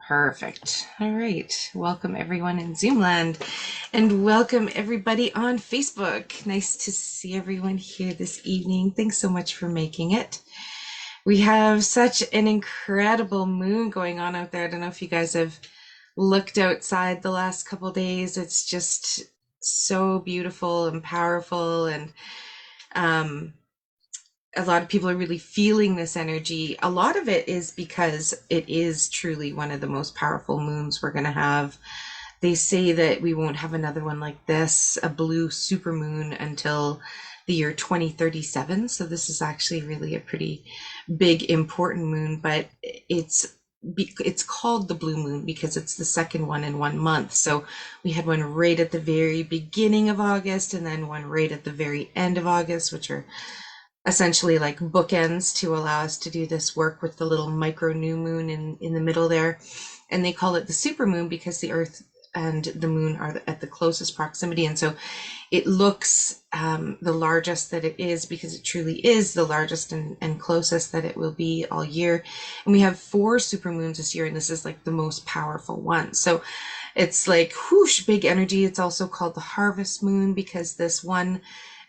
Perfect. All right. Welcome everyone in Zoomland and welcome everybody on Facebook. Nice to see everyone here this evening. Thanks so much for making it. We have such an incredible moon going on out there. I don't know if you guys have looked outside the last couple days. It's just so beautiful and powerful and um a lot of people are really feeling this energy. A lot of it is because it is truly one of the most powerful moons we're going to have. They say that we won't have another one like this, a blue supermoon, until the year 2037. So this is actually really a pretty big, important moon, but it's called the blue moon because it's the second one in 1 month. So we had one right at the very beginning of August and then one right at the very end of August, which are essentially like bookends to allow us to do this work with the little micro new moon in the middle there. And they call it the super moon because the Earth and the moon are at the closest proximity. And so it looks the largest that it is because it truly is the largest and closest that it will be all year. And we have 4 supermoons this year, and this is like the most powerful one. So it's like whoosh, big energy. It's also called the harvest moon because this one,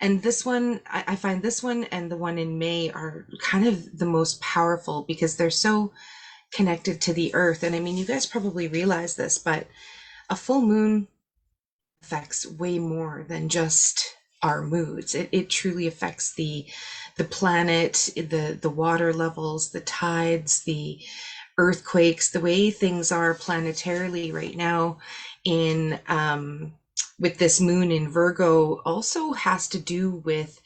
I find this one and the one in May are kind of the most powerful because they're so connected to the earth. And I mean, you guys probably realize this, but a full moon affects way more than just our moods. It truly affects the planet, the water levels, the tides, the earthquakes, the way things are planetarily right now in with this moon in Virgo also has to do with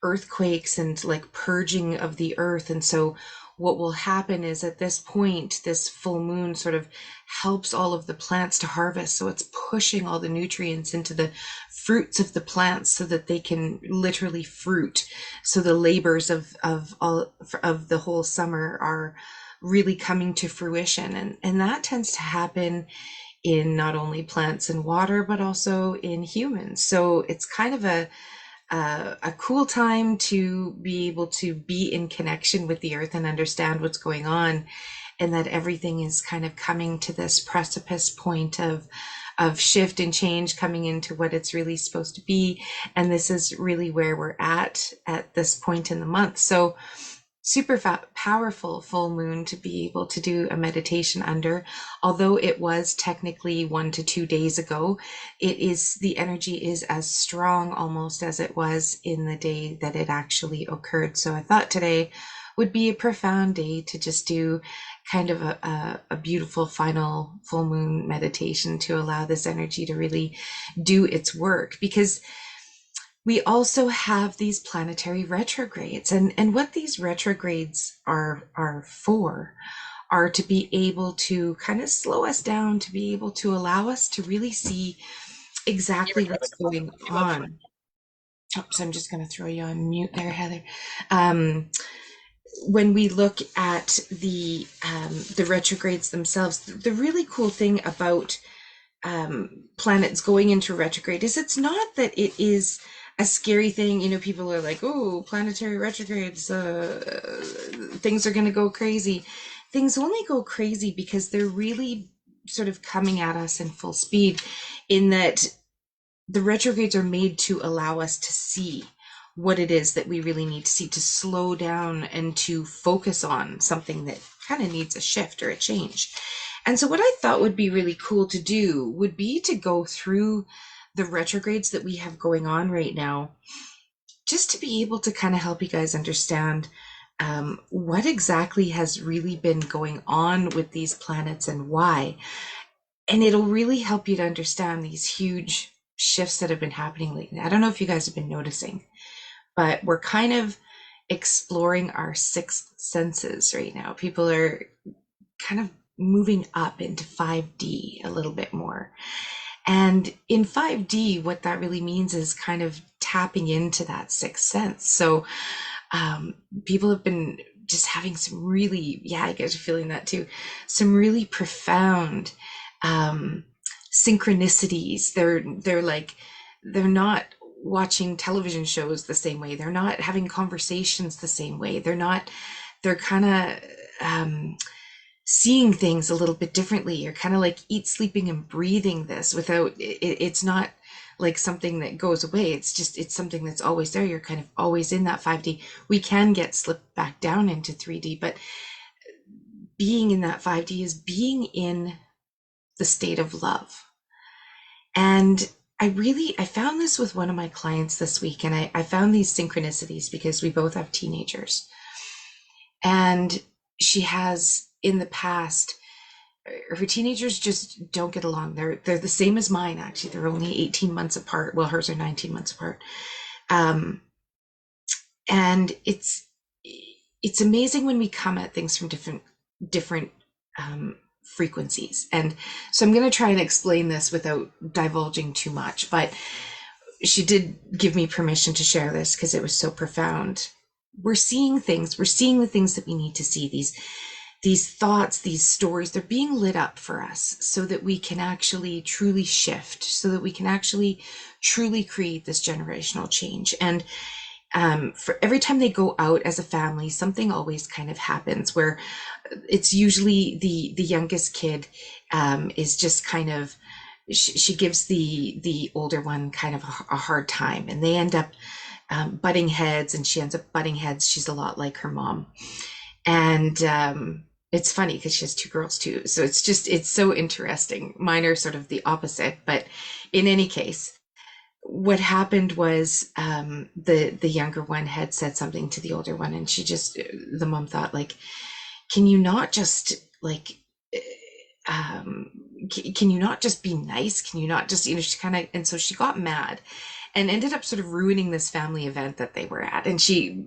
earthquakes and like purging of the earth. And so what will happen is at this point, this full moon sort of helps all of the plants to harvest. So it's pushing all the nutrients into the fruits of the plants so that they can literally fruit. So the labors of all of the whole summer are really coming to fruition. And that tends to happen in not only plants and water, but also in humans. So it's kind of a cool time to be able to be in connection with the earth and understand what's going on, and that everything is kind of coming to this precipice point of shift and change, coming into what it's really supposed to be. And this is really where we're at this point in the month. So super powerful full moon to be able to do a meditation under. Although it was technically 1 to 2 days ago, the energy is as strong almost as it was in the day that it actually occurred. So I thought today would be a profound day to just do kind of a beautiful final full moon meditation to allow this energy to really do its work, because we also have these planetary retrogrades, and what these retrogrades are for are to be able to kind of slow us down, to be able to allow us to really see exactly what's going on. Oops, I'm just going to throw you on mute there, Heather. Um, when we look at the retrogrades themselves, the really cool thing about planets going into retrograde is it's not that it is a scary thing. You know, people are like, oh, planetary retrogrades, things are going to go crazy. Things only go crazy because they're really sort of coming at us in full speed, in that the retrogrades are made to allow us to see what it is that we really need to see, to slow down and to focus on something that kind of needs a shift or a change. And so what I thought would be really cool to do would be to go through the retrogrades that we have going on right now, just to be able to kind of help you guys understand what exactly has really been going on with these planets and why. And it'll really help you to understand these huge shifts that have been happening lately. I don't know if you guys have been noticing, but we're kind of exploring our sixth senses right now. People are kind of moving up into 5D a little bit more. And in 5D, what that really means is kind of tapping into that sixth sense. So people have been just having some really, yeah, I guess you're feeling that too, some really profound synchronicities. They're not watching television shows the same way. They're not having conversations the same way. They're kind of seeing things a little bit differently. You're kind of like eat, sleeping, and breathing this without it's not like something that goes away. It's something that's always there. You're kind of always in that 5D. We can get slipped back down into 3D, but being in that 5D is being in the state of love. And I found this with one of my clients this week, and I found these synchronicities because we both have teenagers. And she has in the past, her teenagers just don't get along. They're the same as mine, actually. They're only 18 months apart. Well, hers are 19 months apart. Um, and it's amazing when we come at things from different frequencies. And so I'm going to try and explain this without divulging too much, but she did give me permission to share this because it was so profound. We're seeing things, we're seeing the things that we need to see, these thoughts, these stories, they're being lit up for us so that we can actually truly shift, so that we can actually truly create this generational change. And for every time they go out as a family, something always kind of happens where it's usually the youngest kid is just kind of, she gives the older one kind of a hard time, and they end up butting heads, and she ends up butting heads. She's a lot like her mom. And it's funny because she has two girls too. So it's so interesting. Mine are sort of the opposite, but in any case, what happened was the younger one had said something to the older one, and the mom thought, like, can you not just like can you not just be nice? Can you not just, she kind of, and so she got mad and ended up sort of ruining this family event that they were at. And she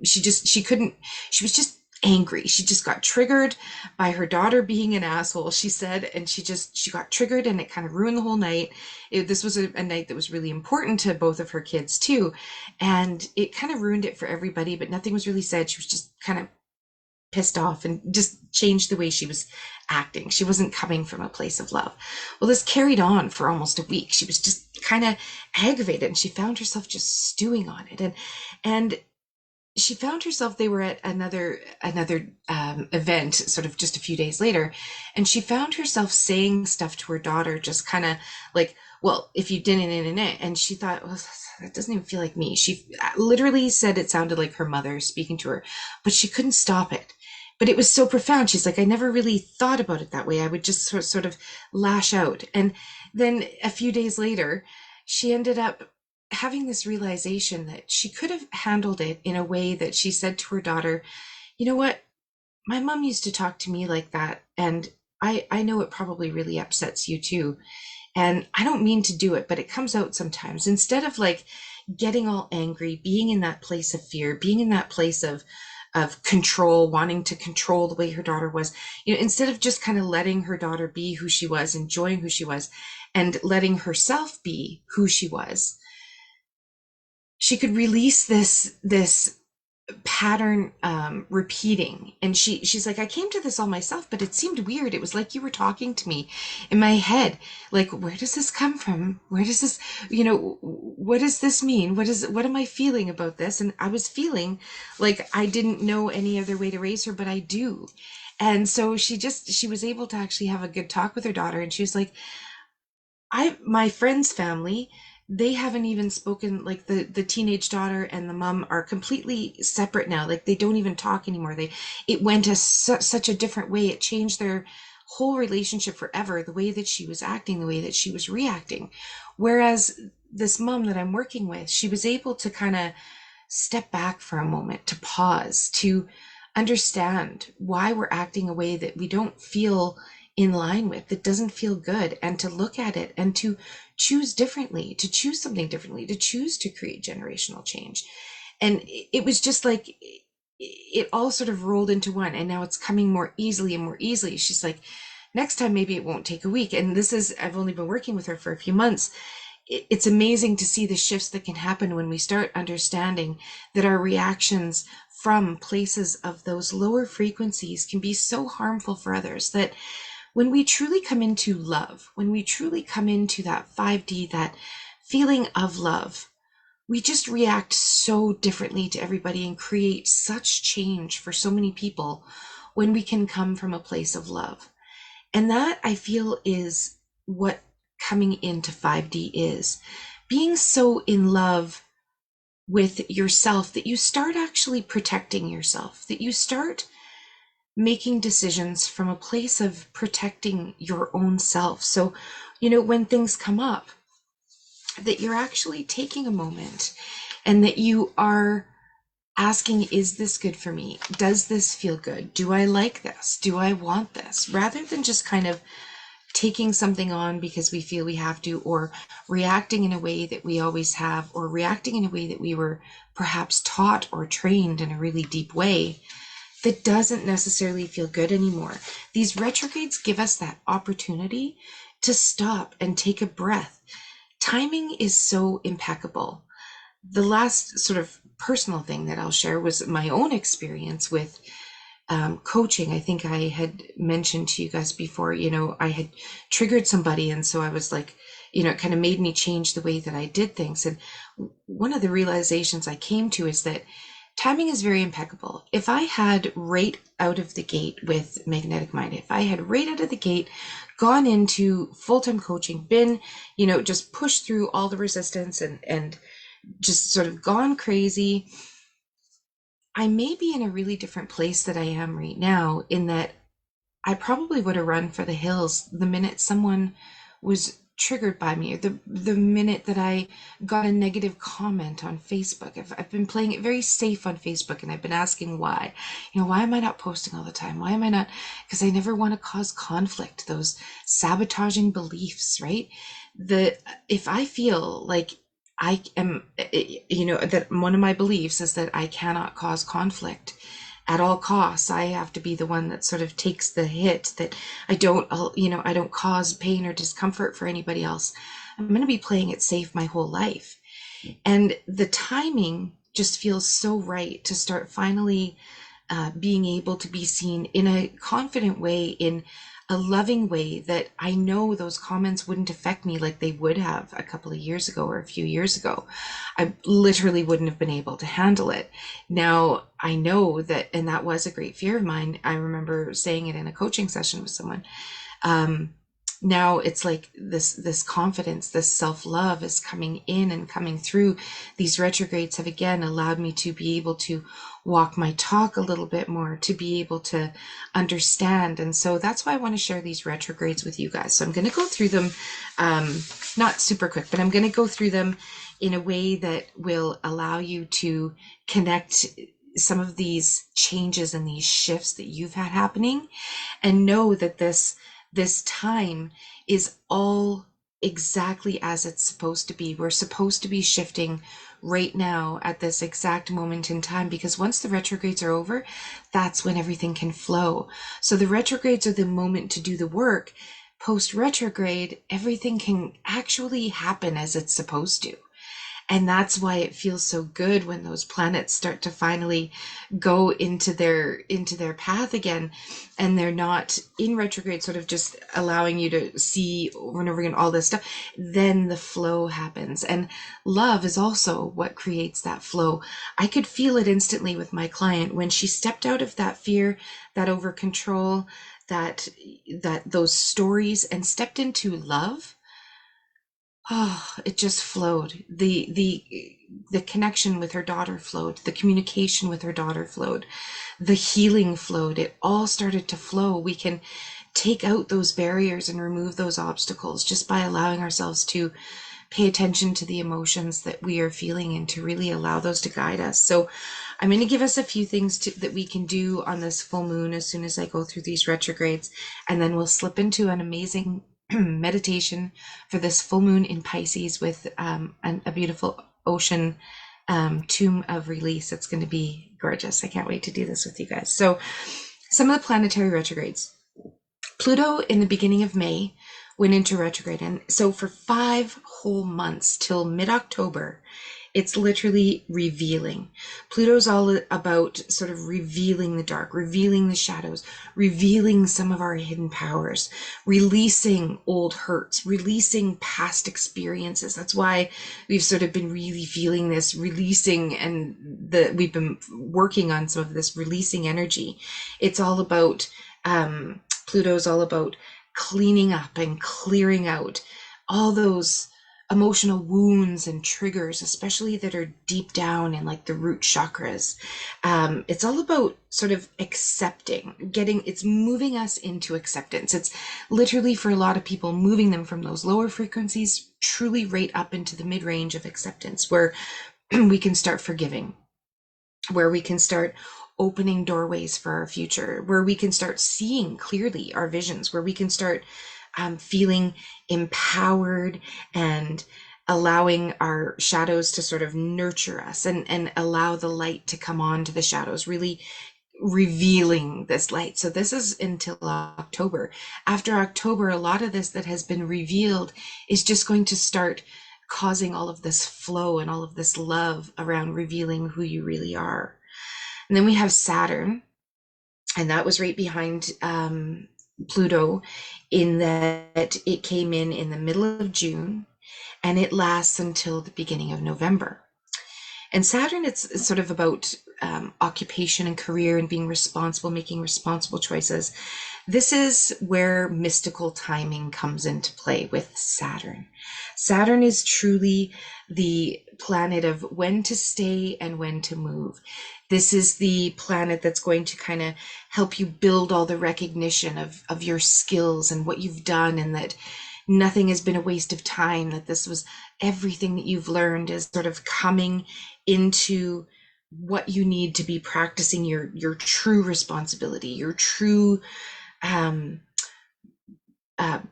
couldn't, she was just angry. She just got triggered by her daughter being an asshole, she said, and she got triggered, and it kind of ruined the whole night. This was a night that was really important to both of her kids too, and it kind of ruined it for everybody, but nothing was really said. She was just kind of pissed off and just changed the way she was acting. She wasn't coming from a place of love. Well, this carried on for almost a week. She was just kind of aggravated, and she found herself just stewing on it. And she found herself, they were at another event sort of just a few days later, and she found herself saying stuff to her daughter, just kind of like, well, if you didn't, and she thought, well, that doesn't even feel like me. She literally said it sounded like her mother speaking to her, but she couldn't stop it. But it was so profound. She's like, I never really thought about it that way. I would just sort of lash out. And then a few days later, she ended up having this realization that she could have handled it in a way that she said to her daughter, you know what? My mom used to talk to me like that. And I know it probably really upsets you too. And I don't mean to do it, but it comes out sometimes. Instead of like getting all angry, being in that place of fear, being in that place of control, wanting to control the way her daughter was, instead of just kind of letting her daughter be who she was, enjoying who she was, and letting herself be who she was, she could release this pattern repeating. And she's like, I came to this all myself, but it seemed weird. It was like you were talking to me in my head. Like, where does this come from? Where does this, what does this mean? What am I feeling about this? And I was feeling like I didn't know any other way to raise her, but I do. And so she was able to actually have a good talk with her daughter. And she was like, my friend's family, they haven't even spoken, like the teenage daughter and the mom are completely separate now. Like they don't even talk anymore. It went such a different way. It changed their whole relationship forever, the way that she was acting, the way that she was reacting. Whereas this mom that I'm working with, she was able to kind of step back for a moment, to pause, to understand why we're acting a way that we don't feel in line with, that doesn't feel good, and to look at it and to choose differently, to choose something differently, to choose to create generational change. And it was just like it all sort of rolled into one, and now it's coming more easily and more easily. She's like, next time maybe it won't take a week. And I've only been working with her for a few months. It's amazing to see the shifts that can happen when we start understanding that our reactions from places of those lower frequencies can be so harmful for others, that when we truly come into love, when we truly come into that 5D, that feeling of love, we just react so differently to everybody and create such change for so many people when we can come from a place of love. And that, I feel, is what coming into 5D is. Being so in love with yourself that you start actually protecting yourself, that you start making decisions from a place of protecting your own self. So, when things come up, that you're actually taking a moment and that you are asking, is this good for me? Does this feel good? Do I like this? Do I want this? Rather than just kind of taking something on because we feel we have to, or reacting in a way that we always have, or reacting in a way that we were perhaps taught or trained in a really deep way that doesn't necessarily feel good anymore. These retrogrades give us that opportunity to stop and take a breath. Timing is so impeccable. The last sort of personal thing that I'll share was my own experience with coaching. I think I had mentioned to you guys before, I had triggered somebody. And so I was like, it kind of made me change the way that I did things. And one of the realizations I came to is that timing is very impeccable. If I had right out of the gate with Magnetic Mind, if I had right out of the gate gone into full-time coaching, been, just pushed through all the resistance and just sort of gone crazy, I may be in a really different place that I am right now, in that I probably would have run for the hills the minute someone was triggered by me, or the minute that I got a negative comment on Facebook. I've been playing it very safe on Facebook, and I've been asking why. Why am I not posting all the time? Why am I not? Because I never want to cause conflict, those sabotaging beliefs, right? If I feel like I am, that one of my beliefs is that I cannot cause conflict at all costs. I have to be the one that sort of takes the hit, that I don't cause pain or discomfort for anybody else. I'm going to be playing it safe my whole life. And the timing just feels so right to start finally being able to be seen in a confident way, in a loving way, that I know those comments wouldn't affect me like they would have a couple of years ago or a few years ago. I literally wouldn't have been able to handle it. Now I know that, and that was a great fear of mine. I remember saying it in a coaching session with someone. Now it's like this confidence, this self-love is coming in and coming through. These retrogrades have again allowed me to be able to walk my talk a little bit more, to be able to understand. And so that's why I want to share these retrogrades with you guys. So I'm going to go through them, not super quick, but I'm going to go through them in a way that will allow you to connect some of these changes and these shifts that you've had happening, and know that this time is all exactly as it's supposed to be. We're supposed to be shifting right now at this exact moment in time, because once the retrogrades are over, that's when everything can flow. So the retrogrades are the moment to do the work. Post retrograde, everything can actually happen as it's supposed to. And that's why it feels so good when those planets start to finally go into their path again, and they're not in retrograde, sort of just allowing you to see over and over again all this stuff. Then the flow happens, and love is also what creates that flow. I could feel it instantly with my client when she stepped out of that fear, that over control, that those stories, and stepped into love. Oh, it just flowed. The connection with her daughter flowed. The communication with her daughter flowed. The healing flowed. It all started to flow. We can take out those barriers and remove those obstacles just by allowing ourselves to pay attention to the emotions that we are feeling, and to really allow those to guide us. So I'm going to give us a few things that we can do on this full moon as soon as I go through these retrogrades, and then we'll slip into an amazing meditation for this full moon in Pisces with a beautiful ocean tomb of release. It's going to be gorgeous. I can't wait to do this with you guys. So some of the planetary retrogrades. Pluto in the beginning of May went into retrograde, and so for 5 whole months till mid-October, It's literally revealing. Pluto's all about sort of revealing the dark, revealing the shadows, revealing some of our hidden powers, releasing old hurts, releasing past experiences. That's why we've sort of been really feeling this releasing, and we've been working on some of this releasing energy. It's all about Pluto's all about cleaning up and clearing out all those emotional wounds and triggers, especially that are deep down in like the root chakras. It's all about sort of accepting, it's moving us into acceptance. It's literally for a lot of people moving them from those lower frequencies truly right up into the mid range of acceptance, where we can start forgiving, where we can start opening doorways for our future, where we can start seeing clearly our visions, where we can start feeling empowered and allowing our shadows to sort of nurture us, and allow the light to come on to the shadows, really revealing this light. So this is until October. After October, a lot of this that has been revealed is just going to start causing all of this flow and all of this love around revealing who you really are. And then we have Saturn, and that was right behind Pluto, in that it came in the middle of June, and it lasts until the beginning of November. And Saturn, it's sort of about occupation and career and being responsible, making responsible choices. This is where mystical timing comes into play with Saturn. Saturn is truly the planet of when to stay and when to move. This is the planet that's going to kind of help you build all the recognition of your skills and what you've done, and that nothing has been a waste of time, that this was everything that you've learned is sort of coming into what you need to be practicing your true responsibility, your true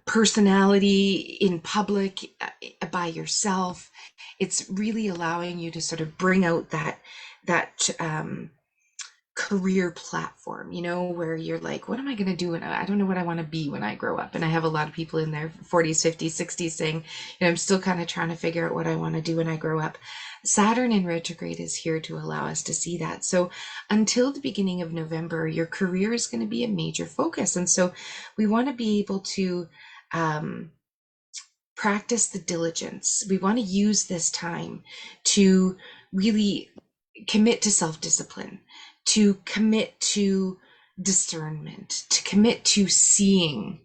personality in public, by yourself. It's really allowing you to sort of bring out that career platform, where you're like, what am I going to do? And I don't know what I want to be when I grow up. And I have a lot of people in their 40s, 50s, 60s saying, I'm still kind of trying to figure out what I want to do when I grow up. Saturn in retrograde is here to allow us to see that. So until the beginning of November, your career is going to be a major focus. And so we want to be able to practice the diligence. We want to use this time to really commit to self-discipline, to commit to discernment, to commit to seeing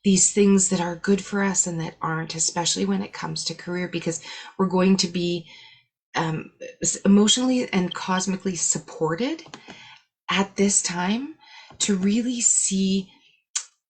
these things that are good for us and that aren't, especially when it comes to career, because we're going to be emotionally and cosmically supported at this time to really see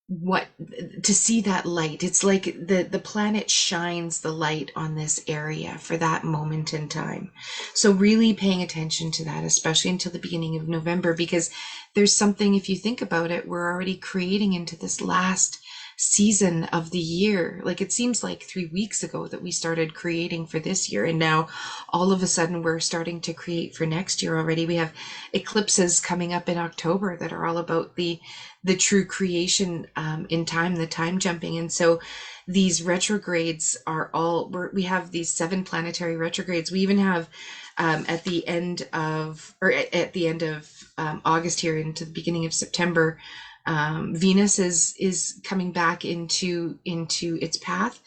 that light. It's like the planet shines the light on this area for that moment in time. So really paying attention to that, especially until the beginning of November, because there's something, if you think about it, we're already creating into this last season of the year. Like, it seems like 3 weeks ago that we started creating for this year, and now all of a sudden we're starting to create for next year already. We have eclipses coming up in October that are all about the true creation in time, the time jumping. And so these retrogrades are we have these 7 planetary retrogrades. We even have at the end of August here into the beginning of September, Venus is coming back into its path,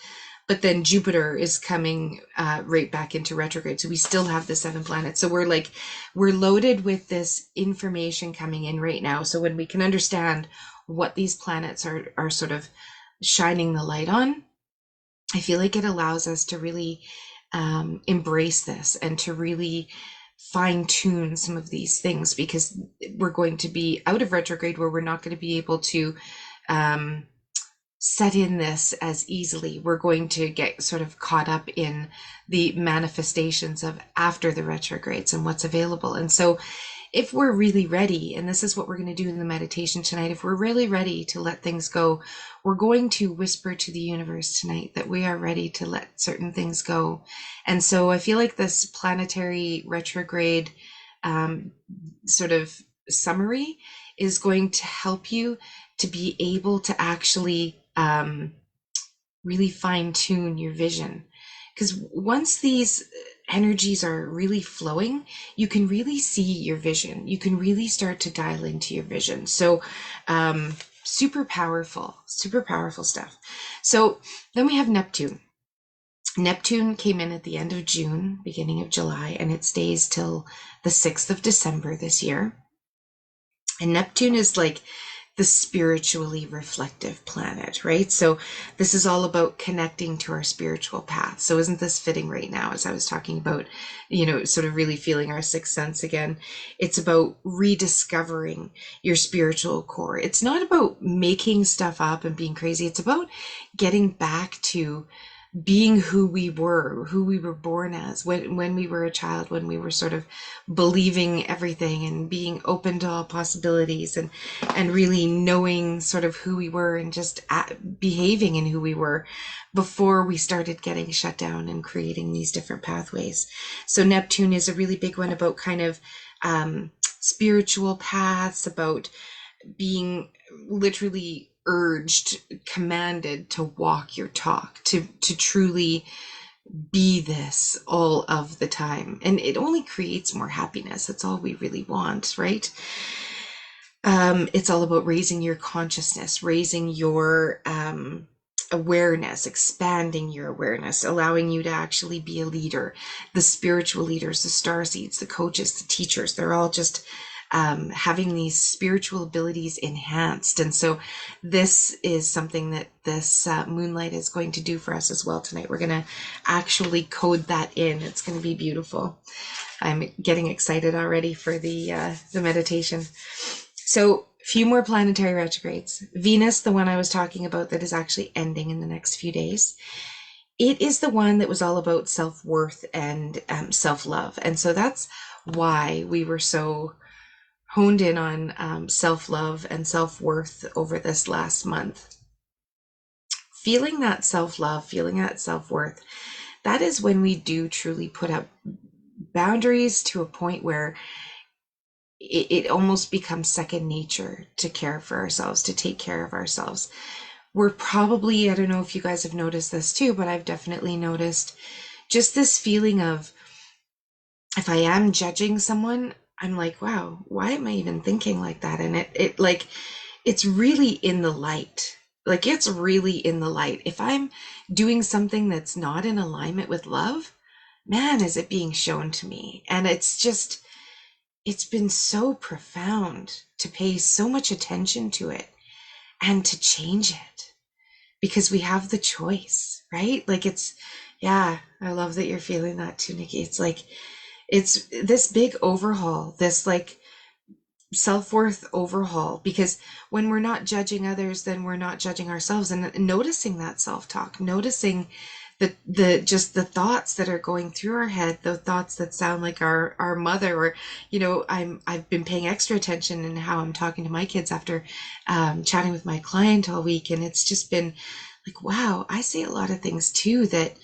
but then Jupiter is coming right back into retrograde. So we still have the 7 planets. So we're loaded with this information coming in right now. So when we can understand what these planets are sort of shining the light on, I feel like it allows us to really embrace this and to really fine tune some of these things, because we're going to be out of retrograde, where we're not going to be able to set in this as easily. We're going to get sort of caught up in the manifestations of after the retrogrades and what's available. And so if we're really ready, and this is what we're going to do in the meditation tonight, if we're really ready to let things go, we're going to whisper to the universe tonight that we are ready to let certain things go. And so I feel like this planetary retrograde sort of summary is going to help you to be able to actually really fine tune your vision. Because once these energies are really flowing, you can really see your vision. You can really start to dial into your vision. So, super powerful stuff. So then we have Neptune. Neptune came in at the end of June, beginning of July, and it stays till the 6th of December this year. And Neptune is like the spiritually reflective planet, right? So this is all about connecting to our spiritual path. So isn't this fitting right now, as I was talking about, sort of really feeling our sixth sense again? It's about rediscovering your spiritual core. It's not about making stuff up and being crazy. It's about getting back to being who we were born as when we were a child, when we were sort of believing everything and being open to all possibilities, and really knowing sort of who we were and just behaving in who we were before we started getting shut down and creating these different pathways. So Neptune is a really big one about kind of spiritual paths, about being literally urged, commanded to walk your talk, to truly be this all of the time. And it only creates more happiness. That's all we really want, right? It's all about raising your consciousness, raising your awareness, expanding your awareness, allowing you to actually be a leader. The spiritual leaders, the star seeds, the coaches, the teachers, they're all just having these spiritual abilities enhanced. And so this is something that this moonlight is going to do for us as well tonight. We're going to actually code that in. It's going to be beautiful. I'm getting excited already for the meditation. So a few more planetary retrogrades. Venus, the one I was talking about that is actually ending in the next few days. It is the one that was all about self-worth and self-love. And so that's why we were so honed in on self-love and self-worth over this last month. Feeling that self-love, feeling that self-worth, that is when we do truly put up boundaries to a point where it almost becomes second nature to care for ourselves, to take care of ourselves. We're probably, I don't know if you guys have noticed this too, but I've definitely noticed just this feeling of, if I am judging someone, I'm like, wow, why am I even thinking like that? And it like, it's really in the light. Like, it's really in the light. If I'm doing something that's not in alignment with love, man, is it being shown to me. And it's been so profound to pay so much attention to it and to change it, because we have the choice, right? Like, yeah, I love that you're feeling that too, Nikki. It's like, it's this big overhaul, this like self-worth overhaul, because when we're not judging others, then we're not judging ourselves, and noticing that self-talk, noticing just the thoughts that are going through our head, the thoughts that sound like our mother, or I've been paying extra attention in how I'm talking to my kids after chatting with my client all week, and it's just been like, wow, I say a lot of things too that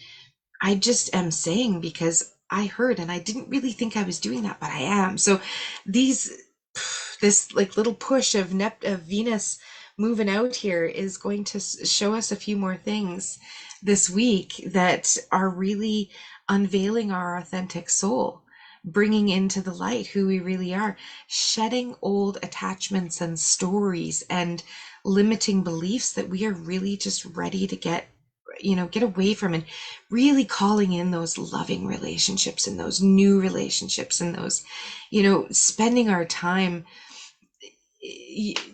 I just am saying because I heard, and I didn't really think I was doing that, but I am. So this like little push of Venus moving out here is going to show us a few more things this week that are really unveiling our authentic soul, bringing into the light who we really are, shedding old attachments and stories and limiting beliefs that we are really just ready to get away from, and really calling in those loving relationships and those new relationships and those, spending our time.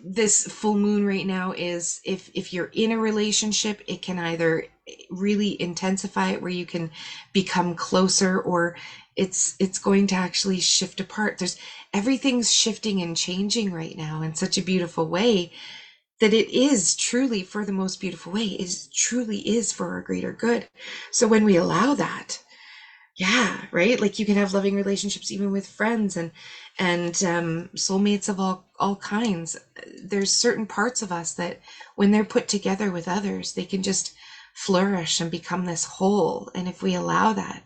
This full moon right now is, if you're in a relationship, it can either really intensify it where you can become closer, or it's going to actually shift apart. Everything's shifting and changing right now in such a beautiful way, that it is truly for the most beautiful way. It truly is for our greater good. So when we allow that, yeah, right? Like, you can have loving relationships even with friends and soulmates of all kinds. There's certain parts of us that when they're put together with others, they can just flourish and become this whole. And if we allow that,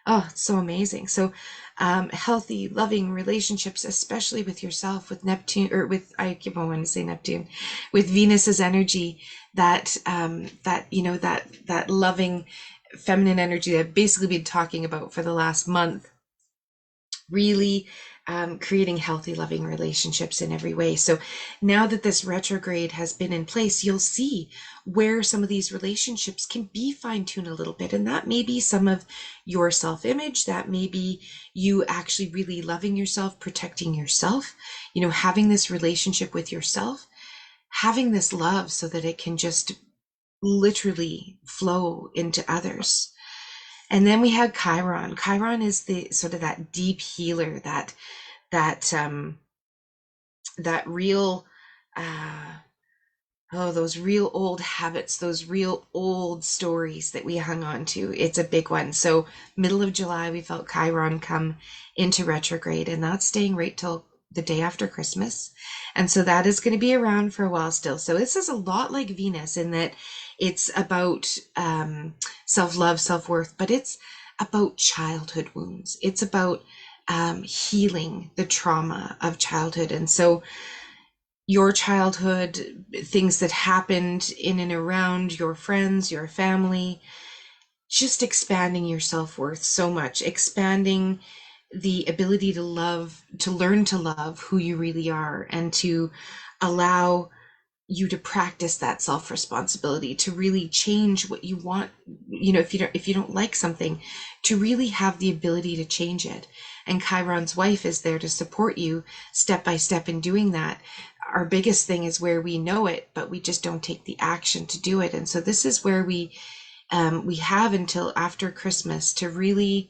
oh, it's so amazing. So healthy, loving relationships, especially with yourself, with Neptune, or with, I keep on wanting to say Neptune, with Venus's energy, that loving feminine energy that I've basically been talking about for the last month, really creating healthy, loving relationships in every way. So now that this retrograde has been in place, you'll see where some of these relationships can be fine-tuned a little bit. And that may be some of your self-image, that may be you actually really loving yourself, protecting yourself, having this relationship with yourself, having this love so that it can just literally flow into others. And then we had Chiron. Chiron is the sort of that deep healer, that that real uh those real old habits, those real old stories that we hung on to. It's a big one. So middle of July, we felt Chiron come into retrograde, and that's staying right till the day after Christmas. And so that is going to be around for a while still. So this is a lot like Venus in that it's about self-love, self-worth, but it's about childhood wounds. It's about healing the trauma of childhood. And so your childhood, things that happened in and around your friends, your family, just expanding your self-worth so much, expanding the ability to love, to learn to love who you really are, and to allow you to practice that self-responsibility, to really change what you want. If you don't like something, to really have the ability to change it. And Chiron's wife is there to support you step by step in doing that. Our biggest thing is where we know it, but we just don't take the action to do it. And so this is where we have until after Christmas to really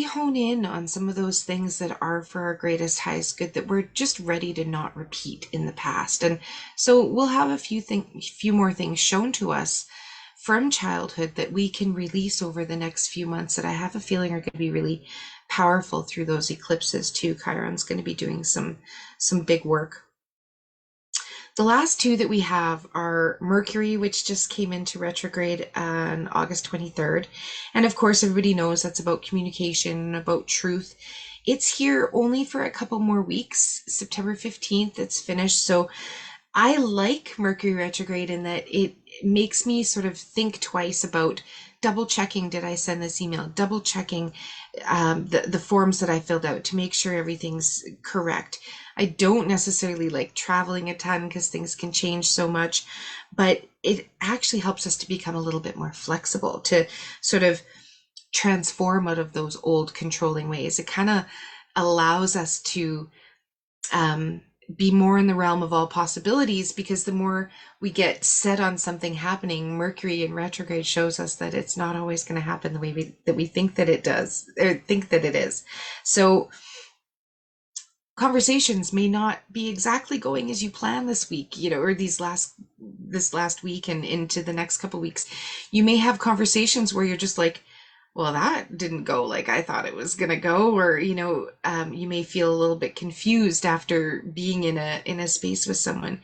hone in on some of those things that are for our greatest, highest good, that we're just ready to not repeat in the past. And so we'll have a few more things shown to us from childhood that we can release over the next few months, that I have a feeling are going to be really powerful through those eclipses too. Chiron's going to be doing some big work. The last two that we have are Mercury, which just came into retrograde on August 23rd. And of course, everybody knows that's about communication, about truth. It's here only for a couple more weeks. September 15th, it's finished. So I like Mercury retrograde in that it makes me sort of think twice about double checking, did I send this email? Double checking the forms that I filled out to make sure everything's correct. I don't necessarily like traveling a ton because things can change so much, but it actually helps us to become a little bit more flexible, to sort of transform out of those old controlling ways. It kind of allows us to be more in the realm of all possibilities, because the more we get set on something happening, Mercury in retrograde shows us that it's not always going to happen the way that we think that it does, or think that it is. So conversations may not be exactly going as you plan this week, or this last week and into the next couple weeks. You may have conversations where you're just like, well, that didn't go like I thought it was gonna go, or you may feel a little bit confused after being in a space with someone.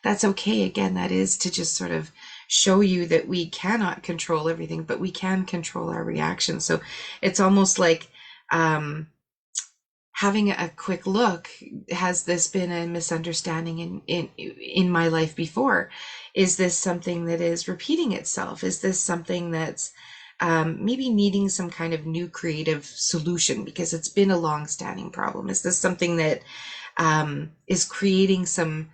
That's okay. Again, that is to just sort of show you that we cannot control everything, but we can control our reactions. So it's almost like having a quick look. Has this been a misunderstanding in my life before? Is this something that is repeating itself? Is this something that's maybe needing some kind of new creative solution because it's been a long-standing problem? Is this something that is creating some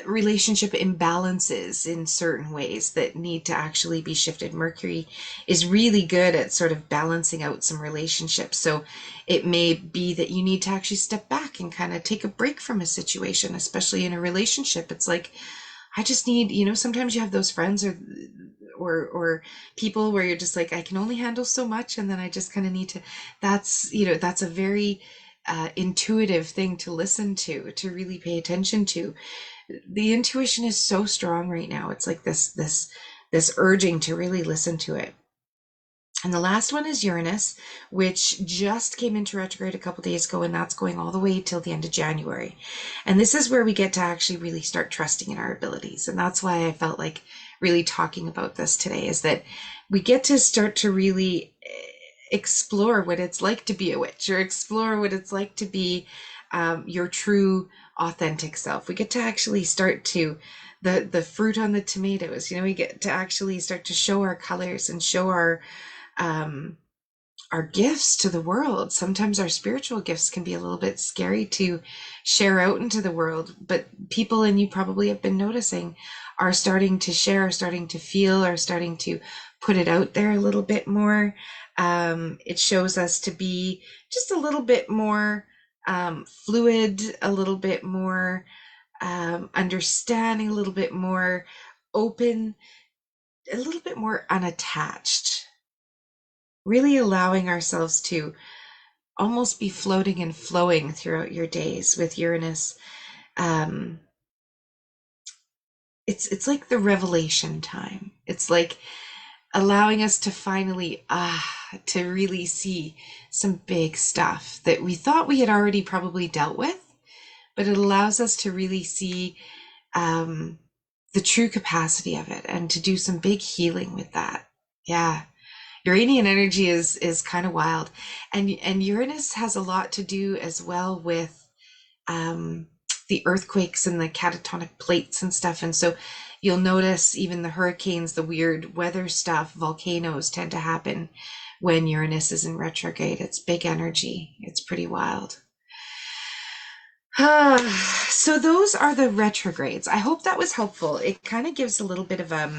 relationship imbalances in certain ways that need to actually be shifted? Mercury is really good at sort of balancing out some relationships. So it may be that you need to actually step back and kind of take a break from a situation, especially in a relationship. It's like, I just need, sometimes you have those friends or people where you're just like, I can only handle so much, and then I just kind of need to. That's a very intuitive thing to listen to really pay attention to. The intuition is so strong right now. It's like this urging to really listen to it. And the last one is Uranus, which just came into retrograde a couple days ago, and that's going all the way till the end of January. And this is where we get to actually really start trusting in our abilities. And that's why I felt like really talking about this today, is that we get to start to really explore what it's like to be a witch, or explore what it's like to be your true authentic self. We get to actually start to, the fruit on the tomatoes. We get to actually start to show our colors and show um, our gifts to the world. Sometimes our spiritual gifts can be a little bit scary to share out into the world, but people, and you probably have been noticing, are starting to share, are starting to feel, are starting to put it out there a little bit more. It shows us to be just a little bit more fluid, a little bit more understanding, a little bit more open, a little bit more unattached, really allowing ourselves to almost be floating and flowing throughout your days with Uranus. Um, it's like the revelation time. It's like allowing us to finally to really see some big stuff that we thought we had already probably dealt with, but it allows us to really see um, the true capacity of it and to do some big healing with that. Yeah. Uranian energy is kind of wild, and Uranus has a lot to do as well with um, the earthquakes and the catatonic plates and stuff. And so you'll notice even the hurricanes, the weird weather stuff, volcanoes tend to happen when Uranus is in retrograde. It's big energy. It's pretty wild. So those are the retrogrades. I hope that was helpful. It kind of gives a little bit of a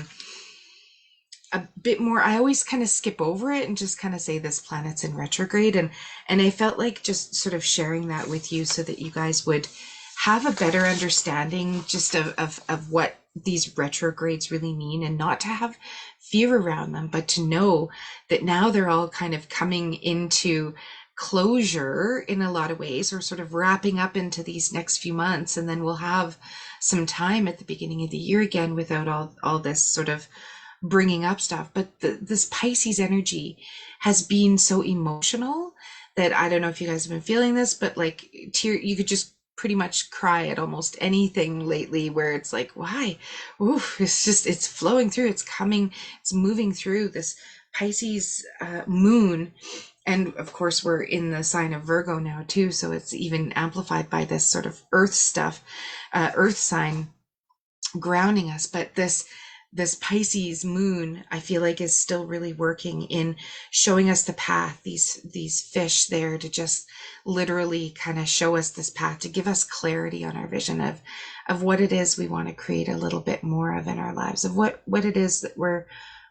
bit more. I always kind of skip over it and just kind of say this planet's in retrograde, and I felt like just sort of sharing that with you so that you guys would have a better understanding just of what these retrogrades really mean, and not to have fear around them, but to know that now they're all kind of coming into closure in a lot of ways, or sort of wrapping up into these next few months, and then we'll have some time at the beginning of the year again without all this sort of bringing up stuff. But this Pisces energy has been so emotional that I don't know if you guys have been feeling this, but like you could just pretty much cry at almost anything lately, where it's like, why? Oof, it's flowing through, it's coming, it's moving through this Pisces moon. And of course, we're in the sign of Virgo now too, so it's even amplified by this sort of earth stuff, earth sign grounding us. But this Pisces moon, I feel like, is still really working in showing us the path, these fish there to just literally kind of show us this path, to give us clarity on our vision of what it is we want to create a little bit more of in our lives, of what it is that we're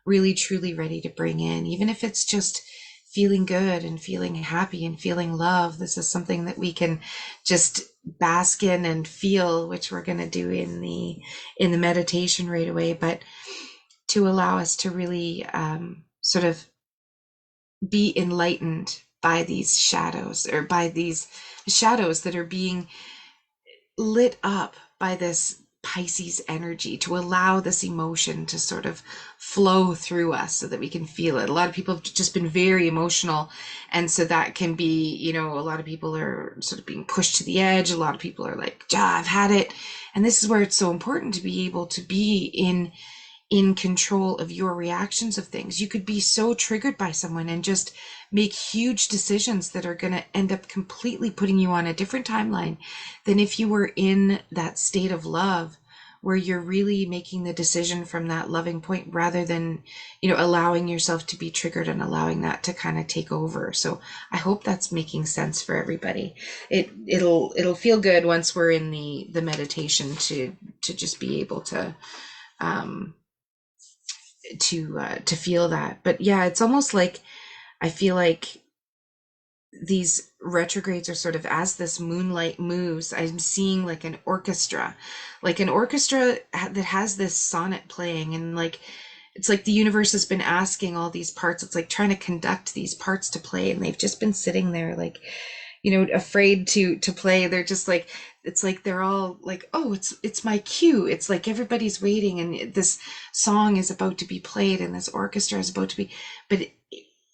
really truly ready to bring in, even if it's just feeling good and feeling happy and feeling love. This is something that we can just bask in and feel, which we're going to do in the meditation right away, but to allow us to really sort of be enlightened by these shadows, or by these shadows that are being lit up by this Pisces energy, to allow this emotion to sort of flow through us so that we can feel it. A lot of people have just been very emotional, and so that can be, a lot of people are sort of being pushed to the edge. A lot of people are like, I've had it. And this is where it's so important to be able to be in control of your reactions of things. You could be so triggered by someone and just make huge decisions that are going to end up completely putting you on a different timeline than if you were in that state of love, where you're really making the decision from that loving point, rather than, allowing yourself to be triggered and allowing that to kind of take over. So I hope that's making sense for everybody. It'll feel good once we're in the meditation to just be able to to feel that. But yeah, it's almost like I feel like these retrogrades are sort of, as this moonlight moves, I'm seeing like an orchestra that has this sonnet playing, and like it's like the universe has been asking all these parts. It's like trying to conduct these parts to play, and they've just been sitting there like, afraid to play. They're just like, it's like they're all like, oh, it's my cue. It's like everybody's waiting, and this song is about to be played, and this orchestra is about to be, but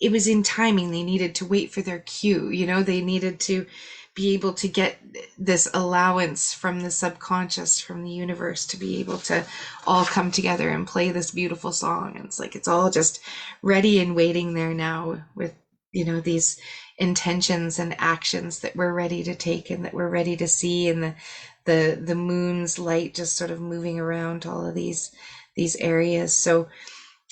it was in timing. They needed to wait for their cue. They needed to be able to get this allowance from the subconscious, from the universe, to be able to all come together and play this beautiful song. And it's like, it's all just ready and waiting there now, with, these intentions and actions that we're ready to take and that we're ready to see, and the moon's light just sort of moving around all of these areas. So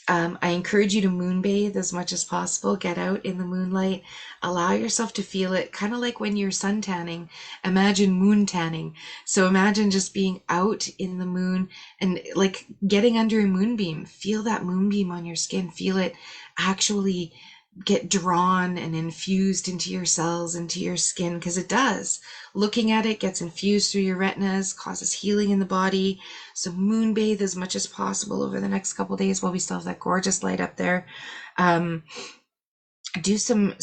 I encourage you to moonbathe as much as possible. Get out in the moonlight. Allow yourself to feel it, kind of like when you're sun tanning. Imagine moon tanning. So imagine just being out in the moon and like getting under a moonbeam. Feel that moonbeam on your skin. Feel it actually get drawn and infused into your cells, into your skin, because it does. Looking at it gets infused through your retinas, causes healing in the body. So moonbathe as much as possible over the next couple of days while we still have that gorgeous light up there. Do some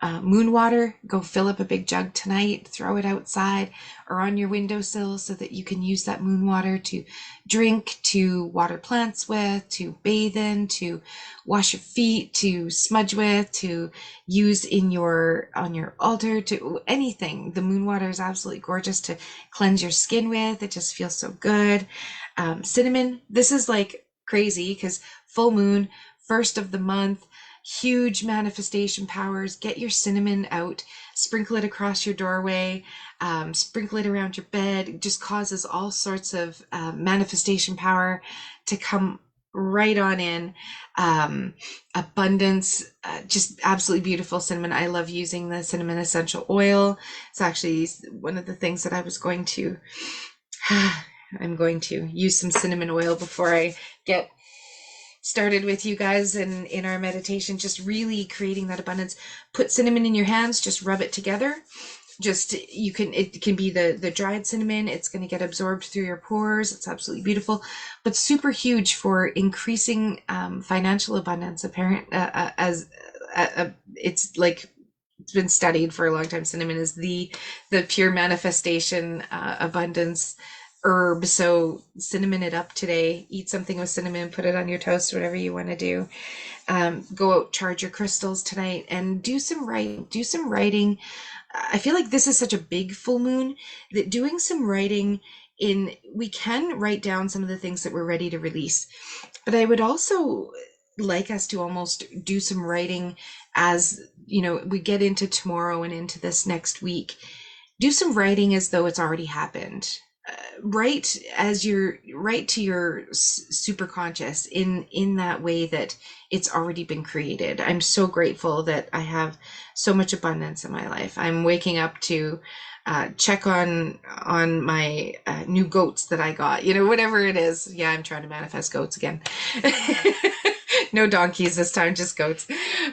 moon water. Go fill up a big jug tonight, throw it outside or on your windowsill so that you can use that moon water to drink, to water plants with, to bathe in, to wash your feet, to smudge with, to use in your on your altar, to anything. The moon water is absolutely gorgeous to cleanse your skin with. It just feels so good. Cinnamon, this is like crazy because full moon, first of the month, huge manifestation powers. Get your cinnamon out, sprinkle it across your doorway, sprinkle it around your bed. It just causes all sorts of manifestation power to come right on in. Abundance, just absolutely beautiful cinnamon. I love using the cinnamon essential oil. It's actually one of the things that I was going to I'm going to use some cinnamon oil before I get started with you guys in our meditation, just really creating that abundance. Put cinnamon in your hands, just rub it together. Just it can be the dried cinnamon. It's going to get absorbed through your pores. It's absolutely beautiful, but super huge for increasing financial abundance. Apparent it's like it's been studied for a long time. Cinnamon is the pure manifestation abundance herb. So cinnamon it up today. Eat something with cinnamon, put it on your toast, whatever you want to do. Go out, charge your crystals tonight, and do some writing. Do some writing. I feel like this is such a big full moon that doing some writing we can write down some of the things that we're ready to release. But I would also like us to almost do some writing as, we get into tomorrow and into this next week. Do some writing as though it's already happened. Write to your super conscious in that way that it's already been created. I'm so grateful that I have so much abundance in my life. I'm waking up to check on my new goats that I got, whatever it is. Yeah, I'm trying to manifest goats again. No donkeys this time, just goats.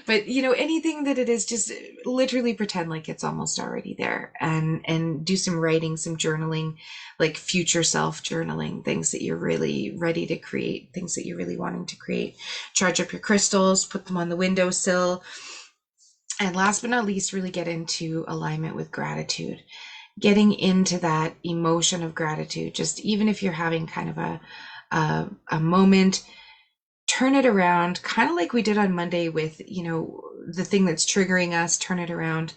But anything that it is, just literally pretend like it's almost already there, and do some writing, some journaling, like future self journaling, things that you're really ready to create, things that you're really wanting to create. Charge up your crystals, put them on the windowsill. And last but not least, really get into alignment with gratitude. Getting into that emotion of gratitude, just even if you're having kind of a moment, turn it around, kind of like we did on Monday with, the thing that's triggering us, turn it around.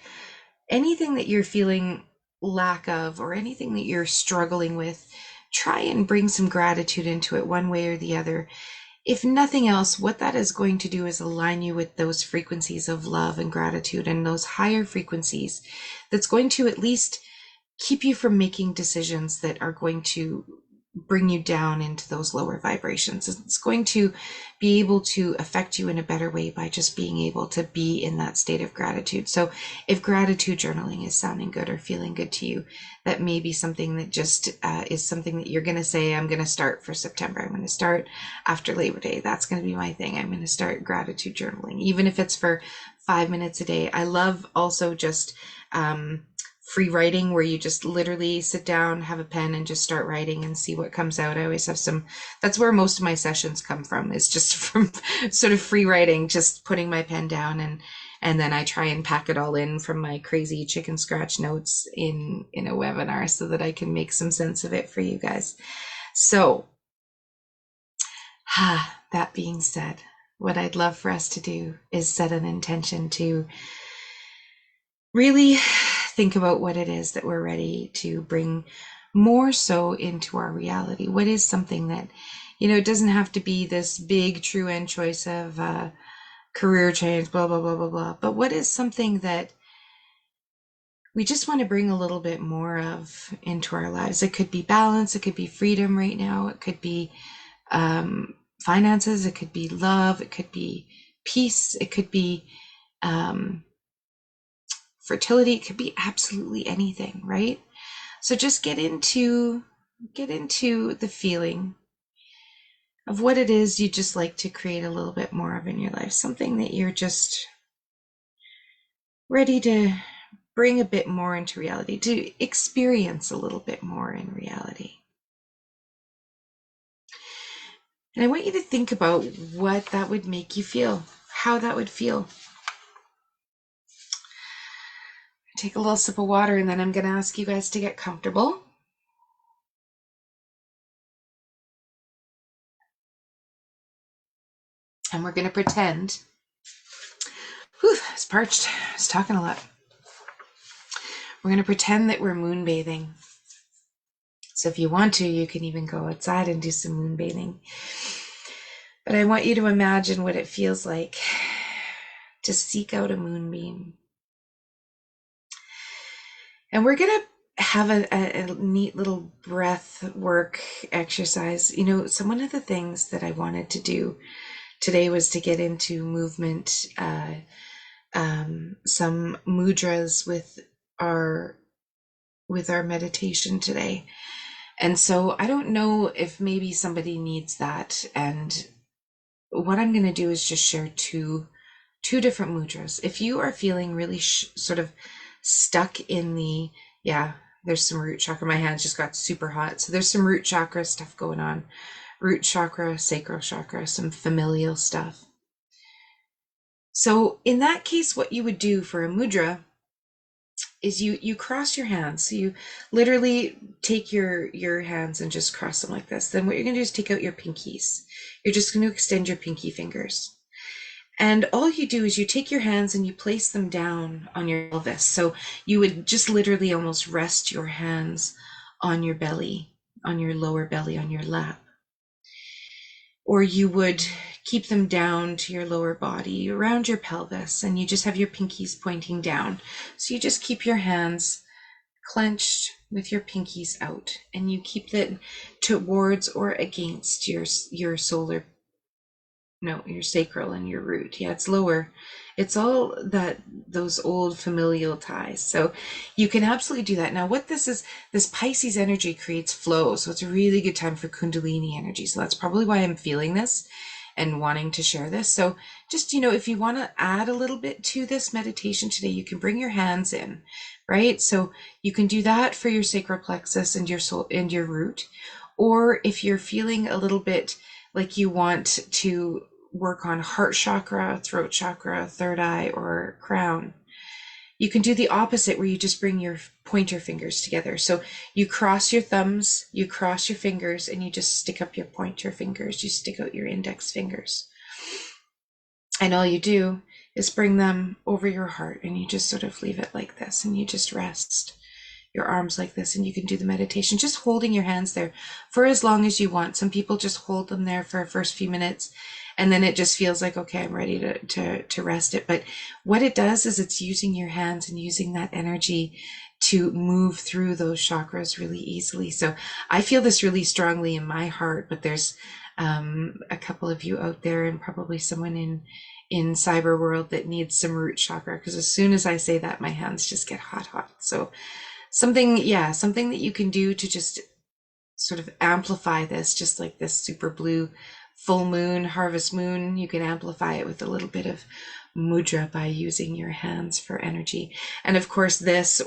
Anything that you're feeling lack of or anything that you're struggling with, try and bring some gratitude into it one way or the other. If nothing else, what that is going to do is align you with those frequencies of love and gratitude and those higher frequencies that's going to at least keep you from making decisions that are going to bring you down into those lower vibrations. It's going to be able to affect you in a better way by just being able to be in that state of gratitude. So if gratitude journaling is sounding good or feeling good to you, that may be something that just is something that you're going to say, I'm going to start for September. I'm going to start after Labor Day. That's going to be my thing. I'm going to start gratitude journaling, even if it's for 5 minutes a day. I love also just free writing, where you just literally sit down, have a pen, and just start writing and see what comes out. I always have that's where most of my sessions come from, is just from sort of free writing, just putting my pen down, and then I try and pack it all in from my crazy chicken scratch notes in a webinar so that I can make some sense of it for you guys. So that being said, what I'd love for us to do is set an intention to really think about what it is that we're ready to bring more so into our reality. What is something that, it doesn't have to be this big true end choice of career change, blah, blah, blah, blah, blah. But what is something that we just want to bring a little bit more of into our lives. It could be balance, it could be freedom right now, it could be finances, it could be love, it could be peace, it could be fertility, it could be absolutely anything, right? So just get into the feeling of what it is you just like to create a little bit more of in your life, something that you're just ready to bring a bit more into reality, to experience a little bit more in reality. And I want you to think about what that would make you feel, how that would feel. Take a little sip of water, and then I'm going to ask you guys to get comfortable. And we're going to pretend. Whew, I was parched. I was talking a lot. We're going to pretend that we're moonbathing. So if you want to, you can even go outside and do some moonbathing. But I want you to imagine what it feels like to seek out a moonbeam. And we're going to have a neat little breath work exercise. You know, so one of the things that I wanted to do today was to get into movement, some mudras with our meditation today. And so I don't know if maybe somebody needs that. And what I'm going to do is just share two different mudras. If you are feeling really sort of stuck in the, there's some root chakra. My hands just got super hot. So there's some root chakra stuff going on. Root chakra, sacral chakra, some familial stuff. So in that case, what you would do for a mudra is you cross your hands. So you literally take your hands and just cross them like this. Then what you're going to do is take out your pinkies. You're just going to extend your pinky fingers. And all you do is you take your hands and you place them down on your pelvis. So you would just literally almost rest your hands on your belly, on your lower belly, on your lap. Or you would keep them down to your lower body, around your pelvis, and you just have your pinkies pointing down. So you just keep your hands clenched with your pinkies out, and you keep it towards or against your sacral and your root. Yeah, it's lower. It's all those old familial ties. So you can absolutely do that. Now, what this is, this Pisces energy creates flow. So it's a really good time for Kundalini energy. So that's probably why I'm feeling this and wanting to share this. So just, if you want to add a little bit to this meditation today, you can bring your hands in, right? So you can do that for your sacral plexus and your soul and your root. Or if you're feeling a little bit like you want to work on heart chakra, throat chakra, third eye, or crown, you can do the opposite, where you just bring your pointer fingers together. So you cross your thumbs, you cross your fingers, and you just stick up your pointer fingers. You stick out your index fingers. And all you do is bring them over your heart, and you just sort of leave it like this, and you just rest your arms like this, and you can do the meditation just holding your hands there for as long as you want. Some people just hold them there for the first few minutes, and then it just feels like, okay, I'm ready to rest it. But what it does is it's using your hands and using that energy to move through those chakras really easily. So I feel this really strongly in my heart, but there's a couple of you out there, and probably someone in cyber world, that needs some root chakra, because as soon as I say that, my hands just get hot. So something that you can do to just sort of amplify this, just like this super blue full moon, harvest moon, you can amplify it with a little bit of mudra by using your hands for energy. And of course, this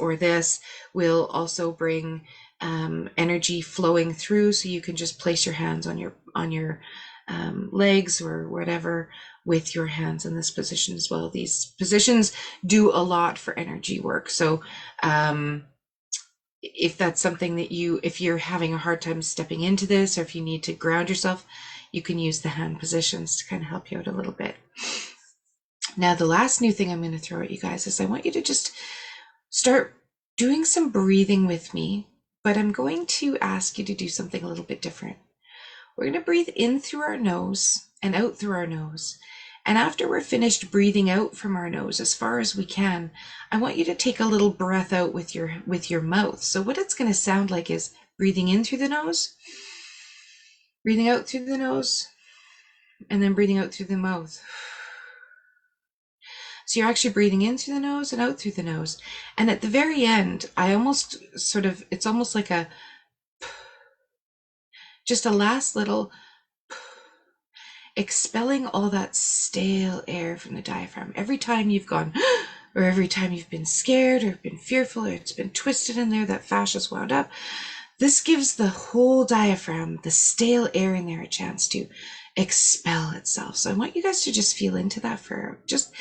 will also bring energy flowing through, so you can just place your hands on your legs or whatever with your hands in this position as well. These positions do a lot for energy work. So if that's something that if you're having a hard time stepping into this, or if you need to ground yourself, you can use the hand positions to kind of help you out a little bit. Now, the last new thing I'm going to throw at you guys is I want you to just start doing some breathing with me, but I'm going to ask you to do something a little bit different. We're going to breathe in through our nose and out through our nose. And after we're finished breathing out from our nose as far as we can, I want you to take a little breath out with your mouth. So what it's going to sound like is breathing in through the nose, breathing out through the nose, and then breathing out through the mouth. So you're actually breathing in through the nose and out through the nose. And at the very end, it's almost like just a last little expelling all that stale air from the diaphragm. Every time you've gone, or every time you've been scared or been fearful or it's been twisted in there, that fascia's wound up, this gives the whole diaphragm, the stale air in there, a chance to expel itself. So I want you guys to just feel into that for just,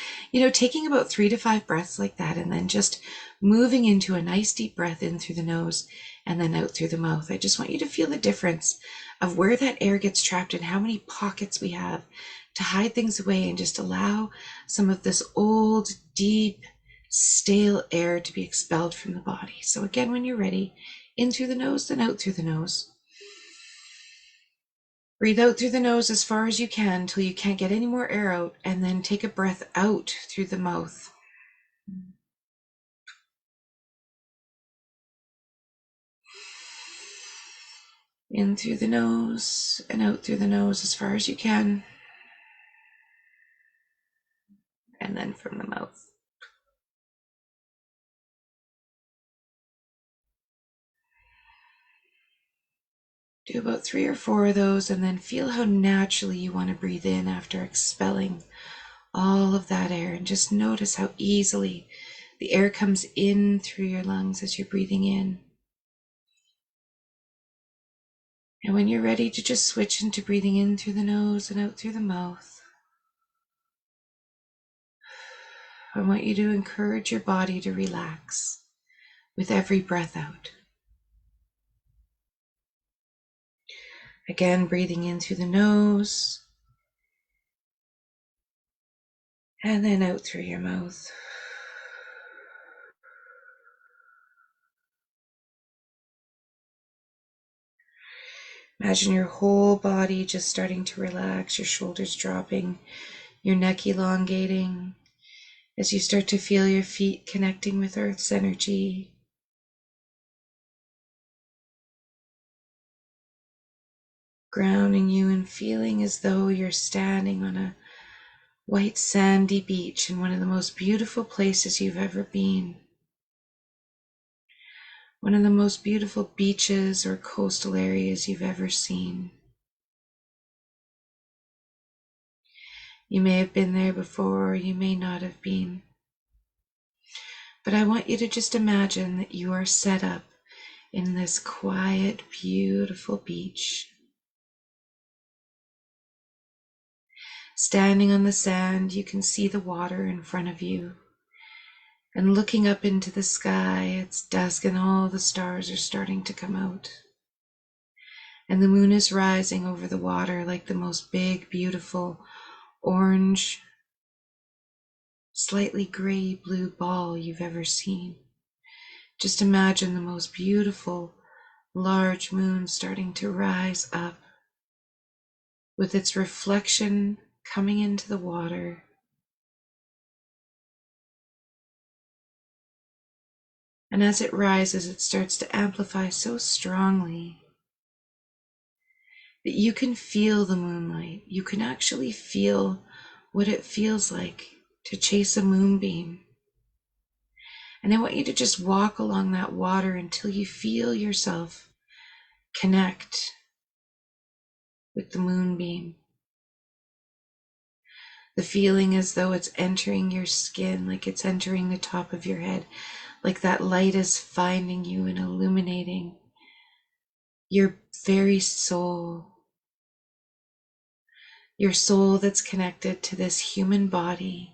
taking about 3 to 5 breaths like that, and then just moving into a nice deep breath in through the nose and then out through the mouth. I just want you to feel the difference of where that air gets trapped and how many pockets we have to hide things away, and just allow some of this old, deep, stale air to be expelled from the body. So again, when you're ready, in through the nose, then out through the nose. Breathe out through the nose as far as you can until you can't get any more air out, and then take a breath out through the mouth. In through the nose and out through the nose as far as you can, and then from the mouth. Do about 3 or 4 of those, and then feel how naturally you want to breathe in after expelling all of that air, and just notice how easily the air comes in through your lungs as you're breathing in. And when you're ready to just switch into breathing in through the nose and out through the mouth, I want you to encourage your body to relax with every breath out. Again, breathing in through the nose and then out through your mouth. Imagine your whole body just starting to relax, your shoulders dropping, your neck elongating as you start to feel your feet connecting with Earth's energy. Grounding you and feeling as though you're standing on a white sandy beach in one of the most beautiful places you've ever been. One of the most beautiful beaches or coastal areas you've ever seen. You may have been there before, or you may not have been. But I want you to just imagine that you are set up in this quiet, beautiful beach. Standing on the sand, you can see the water in front of you. And looking up into the sky, it's dusk and all the stars are starting to come out. And the moon is rising over the water like the most big, beautiful, orange, slightly gray blue ball you've ever seen. Just imagine the most beautiful, large moon starting to rise up with its reflection coming into the water. And as it rises, it starts to amplify so strongly that you can feel the moonlight. You can actually feel what it feels like to chase a moonbeam. And I want you to just walk along that water until you feel yourself connect with the moonbeam. The feeling as though it's entering your skin, like it's entering the top of your head, like that light is finding you and illuminating your very soul. Your soul that's connected to this human body,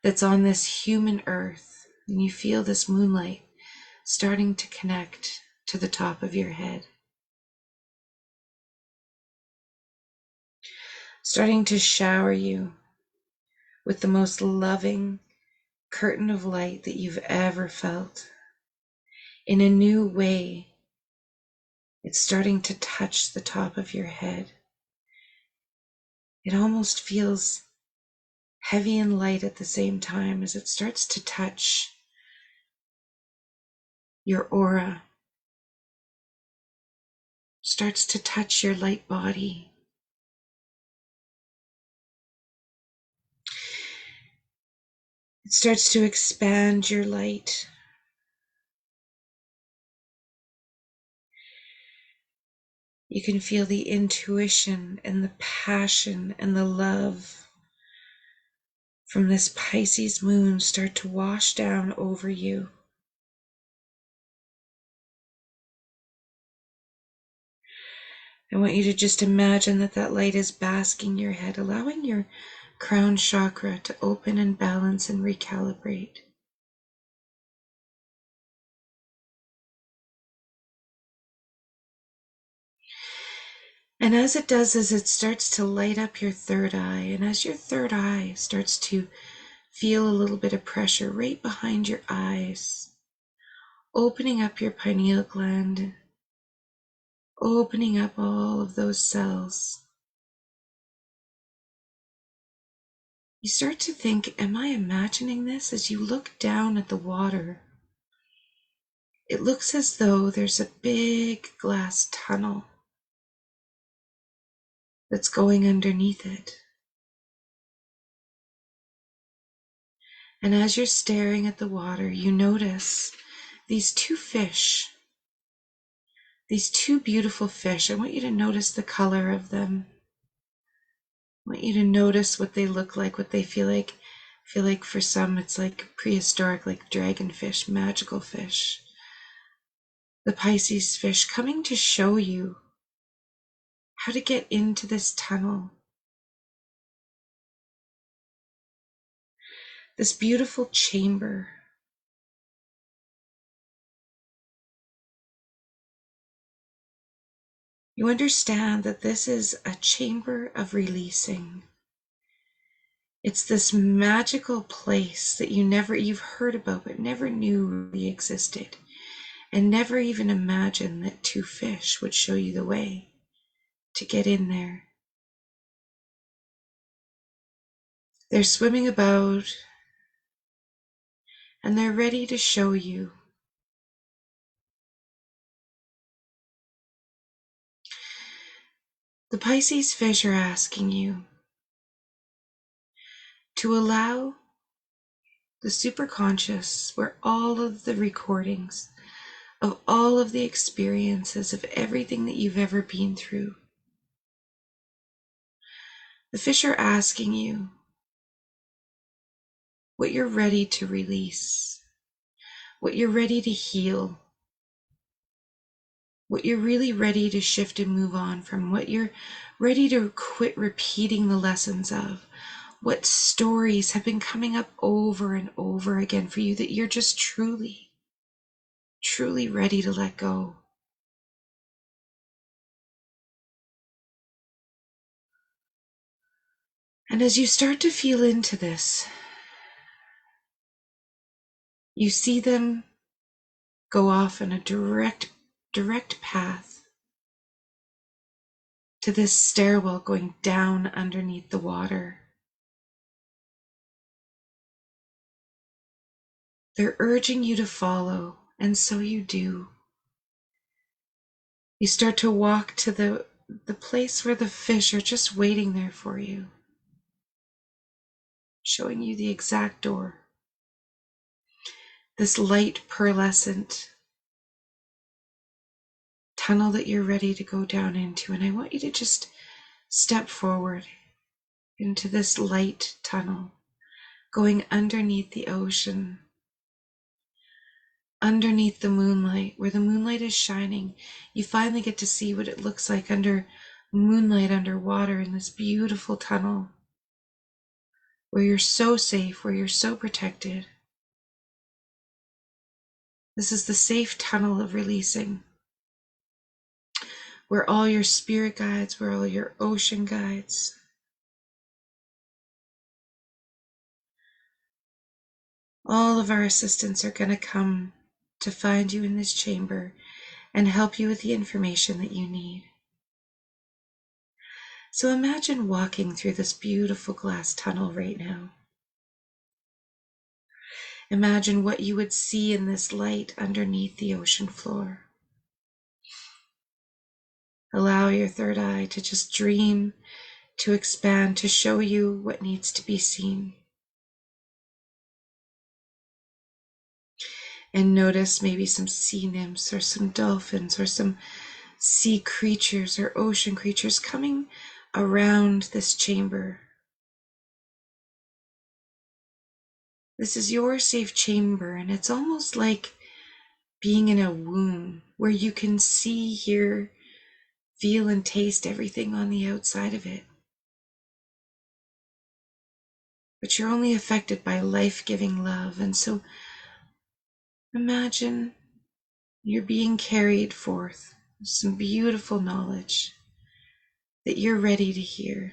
that's on this human earth. And you feel this moonlight starting to connect to the top of your head. Starting to shower you with the most loving curtain of light that you've ever felt. In a new way, it's starting to touch the top of your head. It almost feels heavy and light at the same time as it starts to touch your aura, starts to touch your light body. It starts to expand your light. You can feel the intuition and the passion and the love from this Pisces moon start to wash down over you. I want you to just imagine that that light is basking your head, allowing your crown chakra to open and balance and recalibrate. And as it does, as it starts to light up your third eye, and as your third eye starts to feel a little bit of pressure right behind your eyes, opening up your pineal gland, opening up all of those cells, you start to think, am I imagining this? As you look down at the water, it looks as though there's a big glass tunnel that's going underneath it. And as you're staring at the water, you notice these two fish, these two beautiful fish. I want you to notice the color of them. I want you to notice what they look like, what they feel like. I feel like for some it's like prehistoric, like dragonfish, magical fish. The Pisces fish coming to show you how to get into this tunnel. This beautiful chamber. You understand that this is a chamber of releasing. It's this magical place that you've heard about but never knew really existed, and never even imagined that two fish would show you the way to get in there. They're swimming about and they're ready to show you. The Pisces fish are asking you to allow the superconscious, where all of the recordings of all of the experiences of everything that you've ever been through, the fish are asking you what you're ready to release, what you're ready to heal, what you're really ready to shift and move on from, what you're ready to quit repeating the lessons of, what stories have been coming up over and over again for you that you're just truly, truly ready to let go. And as you start to feel into this, you see them go off in a direct path to this stairwell going down underneath the water. They're urging you to follow, and so you do. You start to walk to the place where the fish are just waiting there for you, showing you the exact door. This light pearlescent tunnel that you're ready to go down into. And I want you to just step forward into this light tunnel, going underneath the ocean, underneath the moonlight, where the moonlight is shining. You finally get to see what it looks like under moonlight, underwater, in this beautiful tunnel, where you're so safe, where you're so protected. This is the safe tunnel of releasing, where all your spirit guides, where all your ocean guides, all of our assistants are going to come to find you in this chamber and help you with the information that you need. So imagine walking through this beautiful glass tunnel right now. Imagine what you would see in this light underneath the ocean floor. Allow your third eye to just dream, to expand, to show you what needs to be seen. And notice maybe some sea nymphs or some dolphins or some sea creatures or ocean creatures coming around this chamber. This is your safe chamber, and it's almost like being in a womb where you can see, hear, feel, and taste everything on the outside of it. But you're only affected by life-giving love, and so imagine you're being carried forth with some beautiful knowledge that you're ready to hear.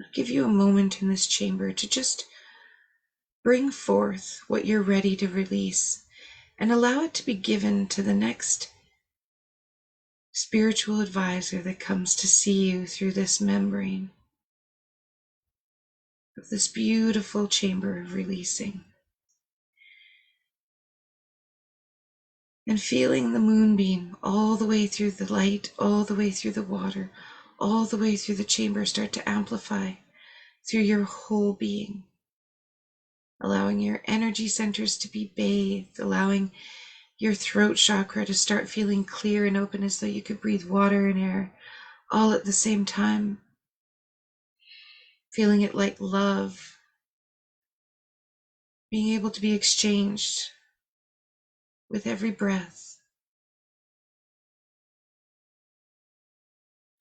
I'll give you a moment in this chamber to just bring forth what you're ready to release and allow it to be given to the next spiritual advisor that comes to see you through this membrane of this beautiful chamber of releasing. And feeling the moonbeam all the way through the light, all the way through the water, all the way through the chamber start to amplify through your whole being. Allowing your energy centers to be bathed, allowing your throat chakra to start feeling clear and open as though you could breathe water and air all at the same time. Feeling it like love, being able to be exchanged with every breath.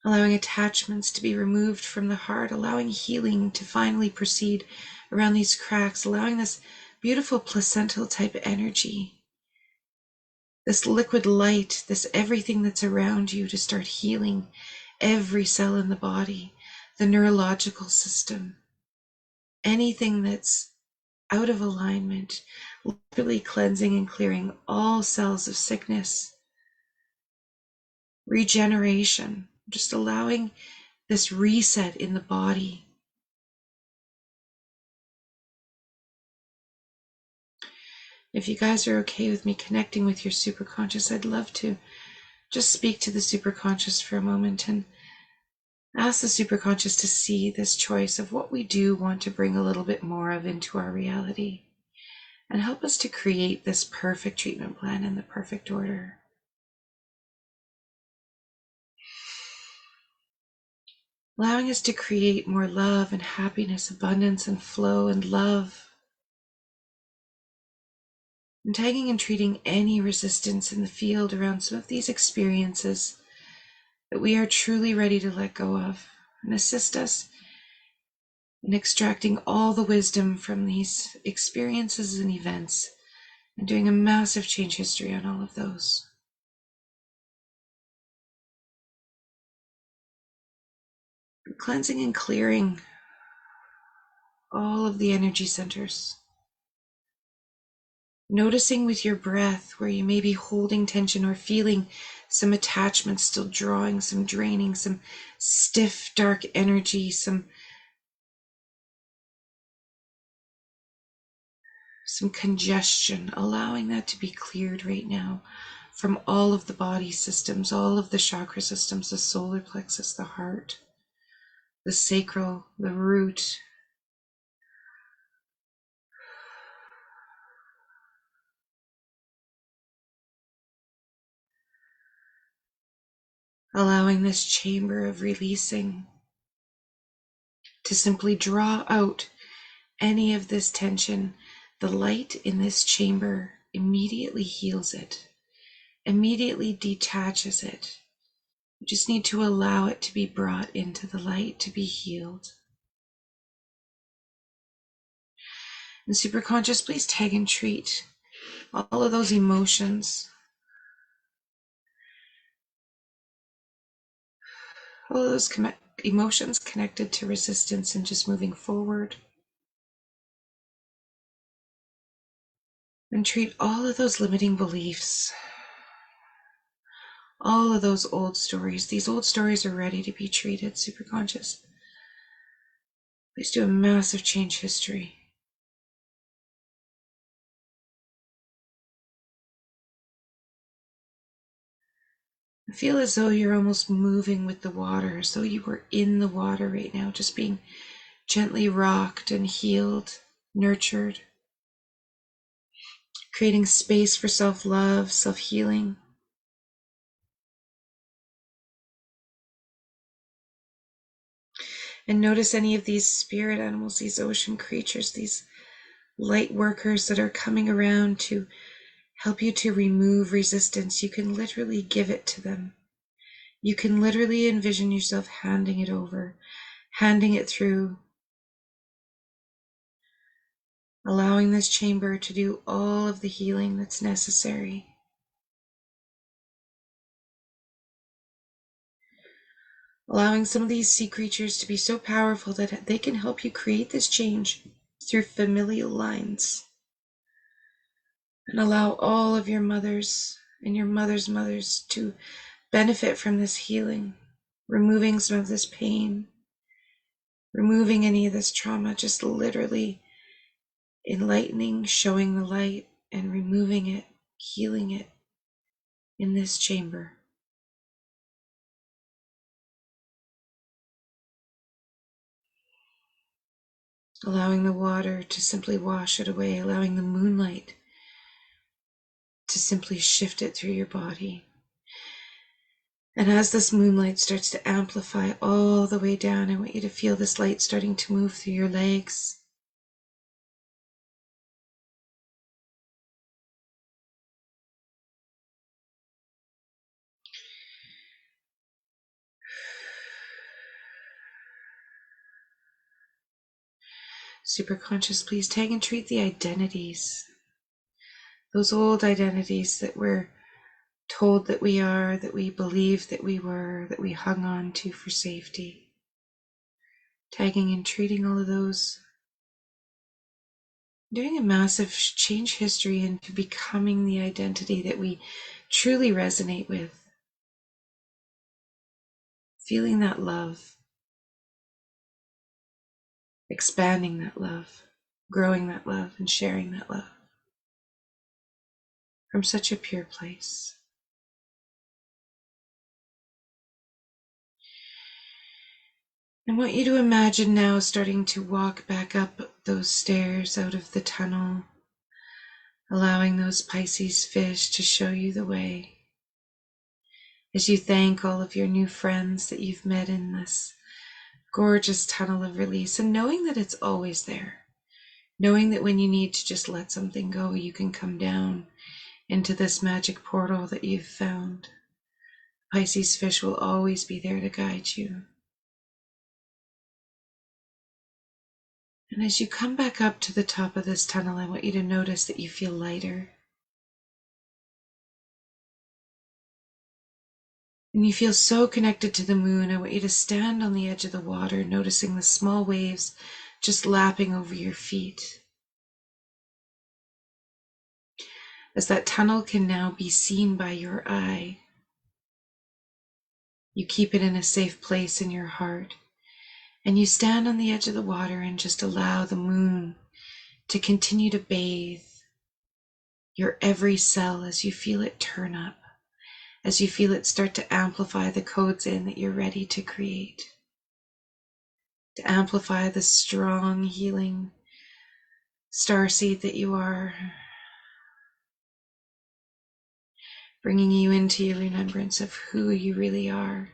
Allowing attachments to be removed from the heart, allowing healing to finally proceed around these cracks, allowing this beautiful placental type energy, this liquid light, this everything that's around you to start healing every cell in the body, the neurological system, anything that's out of alignment, literally cleansing and clearing all cells of sickness, regeneration, just allowing this reset in the body. If you guys are okay with me connecting with your superconscious, I'd love to just speak to the superconscious for a moment and ask the superconscious to see this choice of what we do want to bring a little bit more of into our reality and help us to create this perfect treatment plan in the perfect order. Allowing us to create more love and happiness, abundance and flow and love. And tagging and treating any resistance in the field around some of these experiences that we are truly ready to let go of, and assist us in extracting all the wisdom from these experiences and events and doing a massive change history on all of those. Cleansing and clearing all of the energy centers. Noticing with your breath where you may be holding tension or feeling some attachments still drawing, some draining, some stiff, dark energy, some congestion, allowing that to be cleared right now from all of the body systems, all of the chakra systems, the solar plexus, the heart, the sacral, the root. Allowing this chamber of releasing to simply draw out any of this tension. The light in this chamber immediately heals it, immediately detaches it. You just need to allow it to be brought into the light to be healed. And superconscious, please tag and treat all of those emotions, all of those emotions connected to resistance and just moving forward. And treat all of those limiting beliefs, All of those old stories. These old stories are ready to be treated, superconscious. Please do a massive change history. I feel as though you're almost moving with the water, as though you were in the water right now, just being gently rocked and healed, nurtured, creating space for self-love, self-healing. And notice any of these spirit animals, these ocean creatures, these light workers that are coming around to help you to remove resistance. You can literally give it to them. You can literally envision yourself handing it over, handing it through, allowing this chamber to do all of the healing that's necessary. Allowing some of these sea creatures to be so powerful that they can help you create this change through familial lines. And allow all of your mothers and your mothers' mothers to benefit from this healing, removing some of this pain, removing any of this trauma, just literally enlightening, showing the light, and removing it, healing it in this chamber. Allowing the water to simply wash it away, allowing the moonlight to simply shift it through your body. And as this moonlight starts to amplify all the way down, I want you to feel this light starting to move through your legs. Superconscious, please tag and treat the identities. Those old identities that we're told that we are, that we believed that we were, that we hung on to for safety. Tagging and treating all of those. Doing a massive change history into becoming the identity that we truly resonate with. Feeling that love. Expanding that love. Growing that love and sharing that love. From such a pure place. I want you to imagine now starting to walk back up those stairs out of the tunnel, allowing those Pisces fish to show you the way. As you thank all of your new friends that you've met in this gorgeous tunnel of release, and knowing that it's always there. Knowing that when you need to just let something go, you can come down into this magic portal that you've found. Pisces fish will always be there to guide you. And as you come back up to the top of this tunnel, I want you to notice that you feel lighter. And you feel so connected to the moon. I want you to stand on the edge of the water, noticing the small waves just lapping over your feet. As that tunnel can now be seen by your eye, you keep it in a safe place in your heart. And you stand on the edge of the water and just allow the moon to continue to bathe your every cell as you feel it turn up, as you feel it start to amplify the codes in that you're ready to create, to amplify the strong healing starseed that you are, bringing you into your remembrance of who you really are.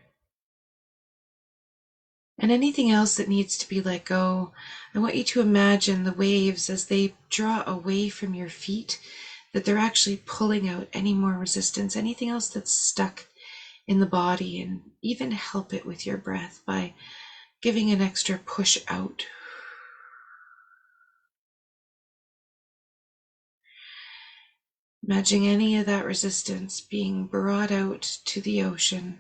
And anything else that needs to be let go, I want you to imagine the waves as they draw away from your feet, that they're actually pulling out any more resistance, anything else that's stuck in the body, and even help it with your breath by giving an extra push out. Imagining any of that resistance being brought out to the ocean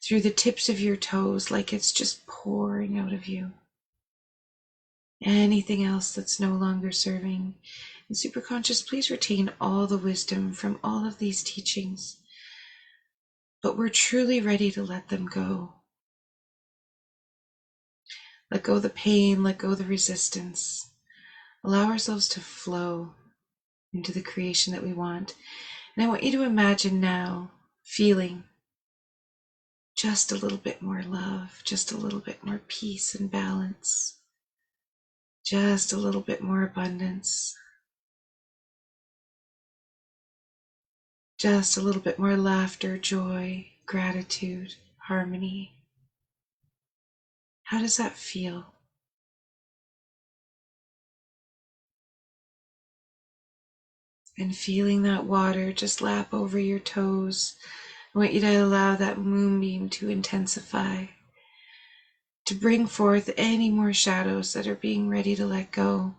through the tips of your toes, like it's just pouring out of you. Anything else that's no longer serving. And superconscious, please retain all the wisdom from all of these teachings. but we're truly ready to let them go. Let go of the pain, let go of the resistance. Allow ourselves to flow into the creation that we want. And I want you to imagine now feeling just a little bit more love, just a little bit more peace and balance, just a little bit more abundance, just a little bit more laughter, joy, gratitude, harmony. How does that feel? And feeling that water just lap over your toes. I want you to allow that moonbeam to intensify, to bring forth any more shadows that are being ready to let go.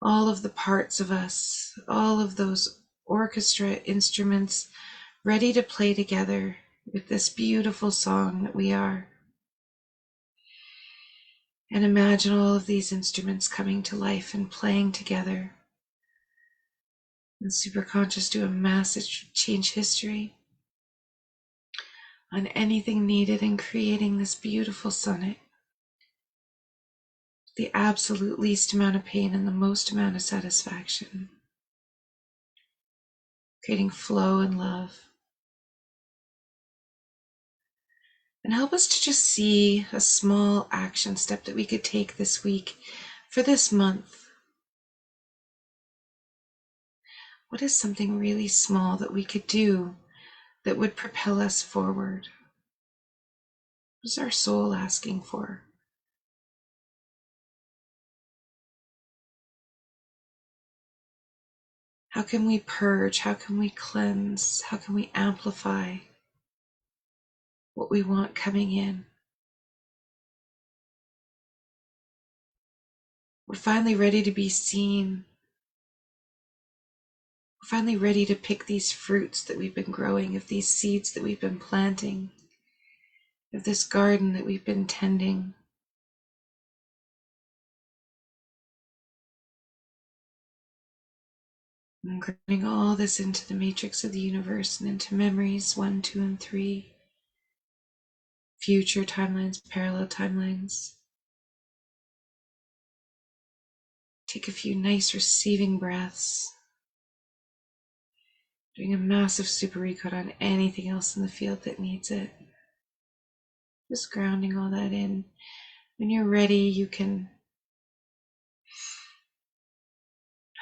All of the parts of us, all of those orchestra instruments ready to play together with this beautiful song that we are. And imagine all of these instruments coming to life and playing together. And superconscious do a massive change history on anything needed in creating this beautiful sonnet. The absolute least amount of pain and the most amount of satisfaction. Creating flow and love. And help us to just see a small action step that we could take this week for this month. What is something really small that we could do that would propel us forward? What is our soul asking for? How can we purge? How can we cleanse? How can we amplify what we want coming in? We're finally ready to be seen. We're finally ready to pick these fruits that we've been growing, of these seeds that we've been planting, of this garden that we've been tending. And grounding all this into the matrix of the universe and into memories 1, 2, and 3, future timelines, parallel timelines. Take a few nice receiving breaths. Doing a massive super recut on anything else in the field that needs it. Just grounding all that in. When you're ready, you can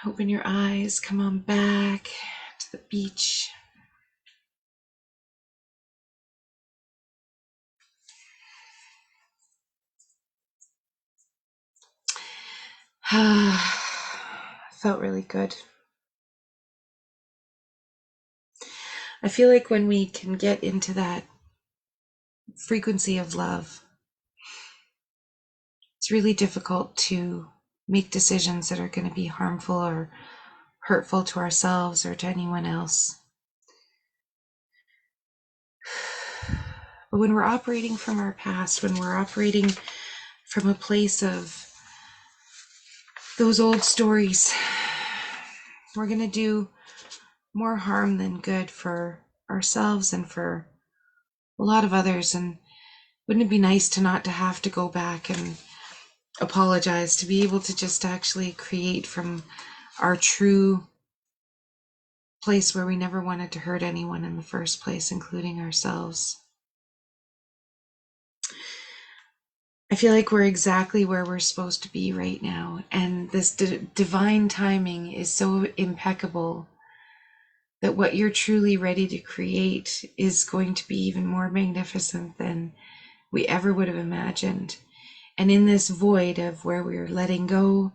open your eyes, come on back to the beach. Felt really good. I feel like when we can get into that frequency of love, it's really difficult to make decisions that are going to be harmful or hurtful to ourselves or to anyone else. But when we're operating from our past, when we're operating from a place of those old stories, we're going to do more harm than good for ourselves and for a lot of others. And wouldn't it be nice to not to have to go back and apologize, to be able to just actually create from our true place where we never wanted to hurt anyone in the first place, including ourselves. I feel like we're exactly where we're supposed to be right now, and this divine timing is so impeccable that what you're truly ready to create is going to be even more magnificent than we ever would have imagined. And in this void of where we're letting go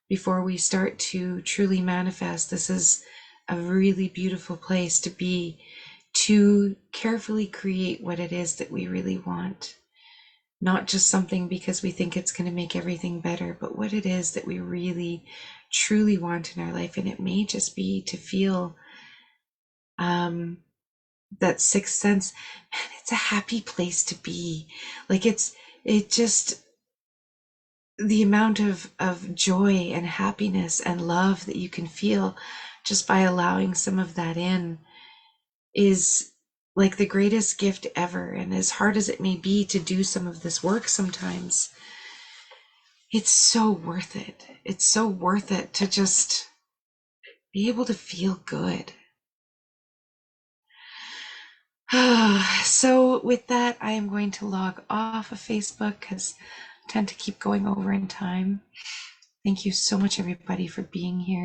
before we start to truly manifest, this is a really beautiful place to be, to carefully create what it is that we really want. Not just something because we think it's going to make everything better, but what it is that we really, truly want in our life. And it may just be to feel that sixth sense, man, it's a happy place to be. Like it just, the amount of joy and happiness and love that you can feel just by allowing some of that in is like the greatest gift ever. And as hard as it may be to do some of this work sometimes, it's so worth it. It's so worth it to just be able to feel good. So with that, I am going to log off of Facebook because I tend to keep going over in time. Thank you so much, everybody, for being here.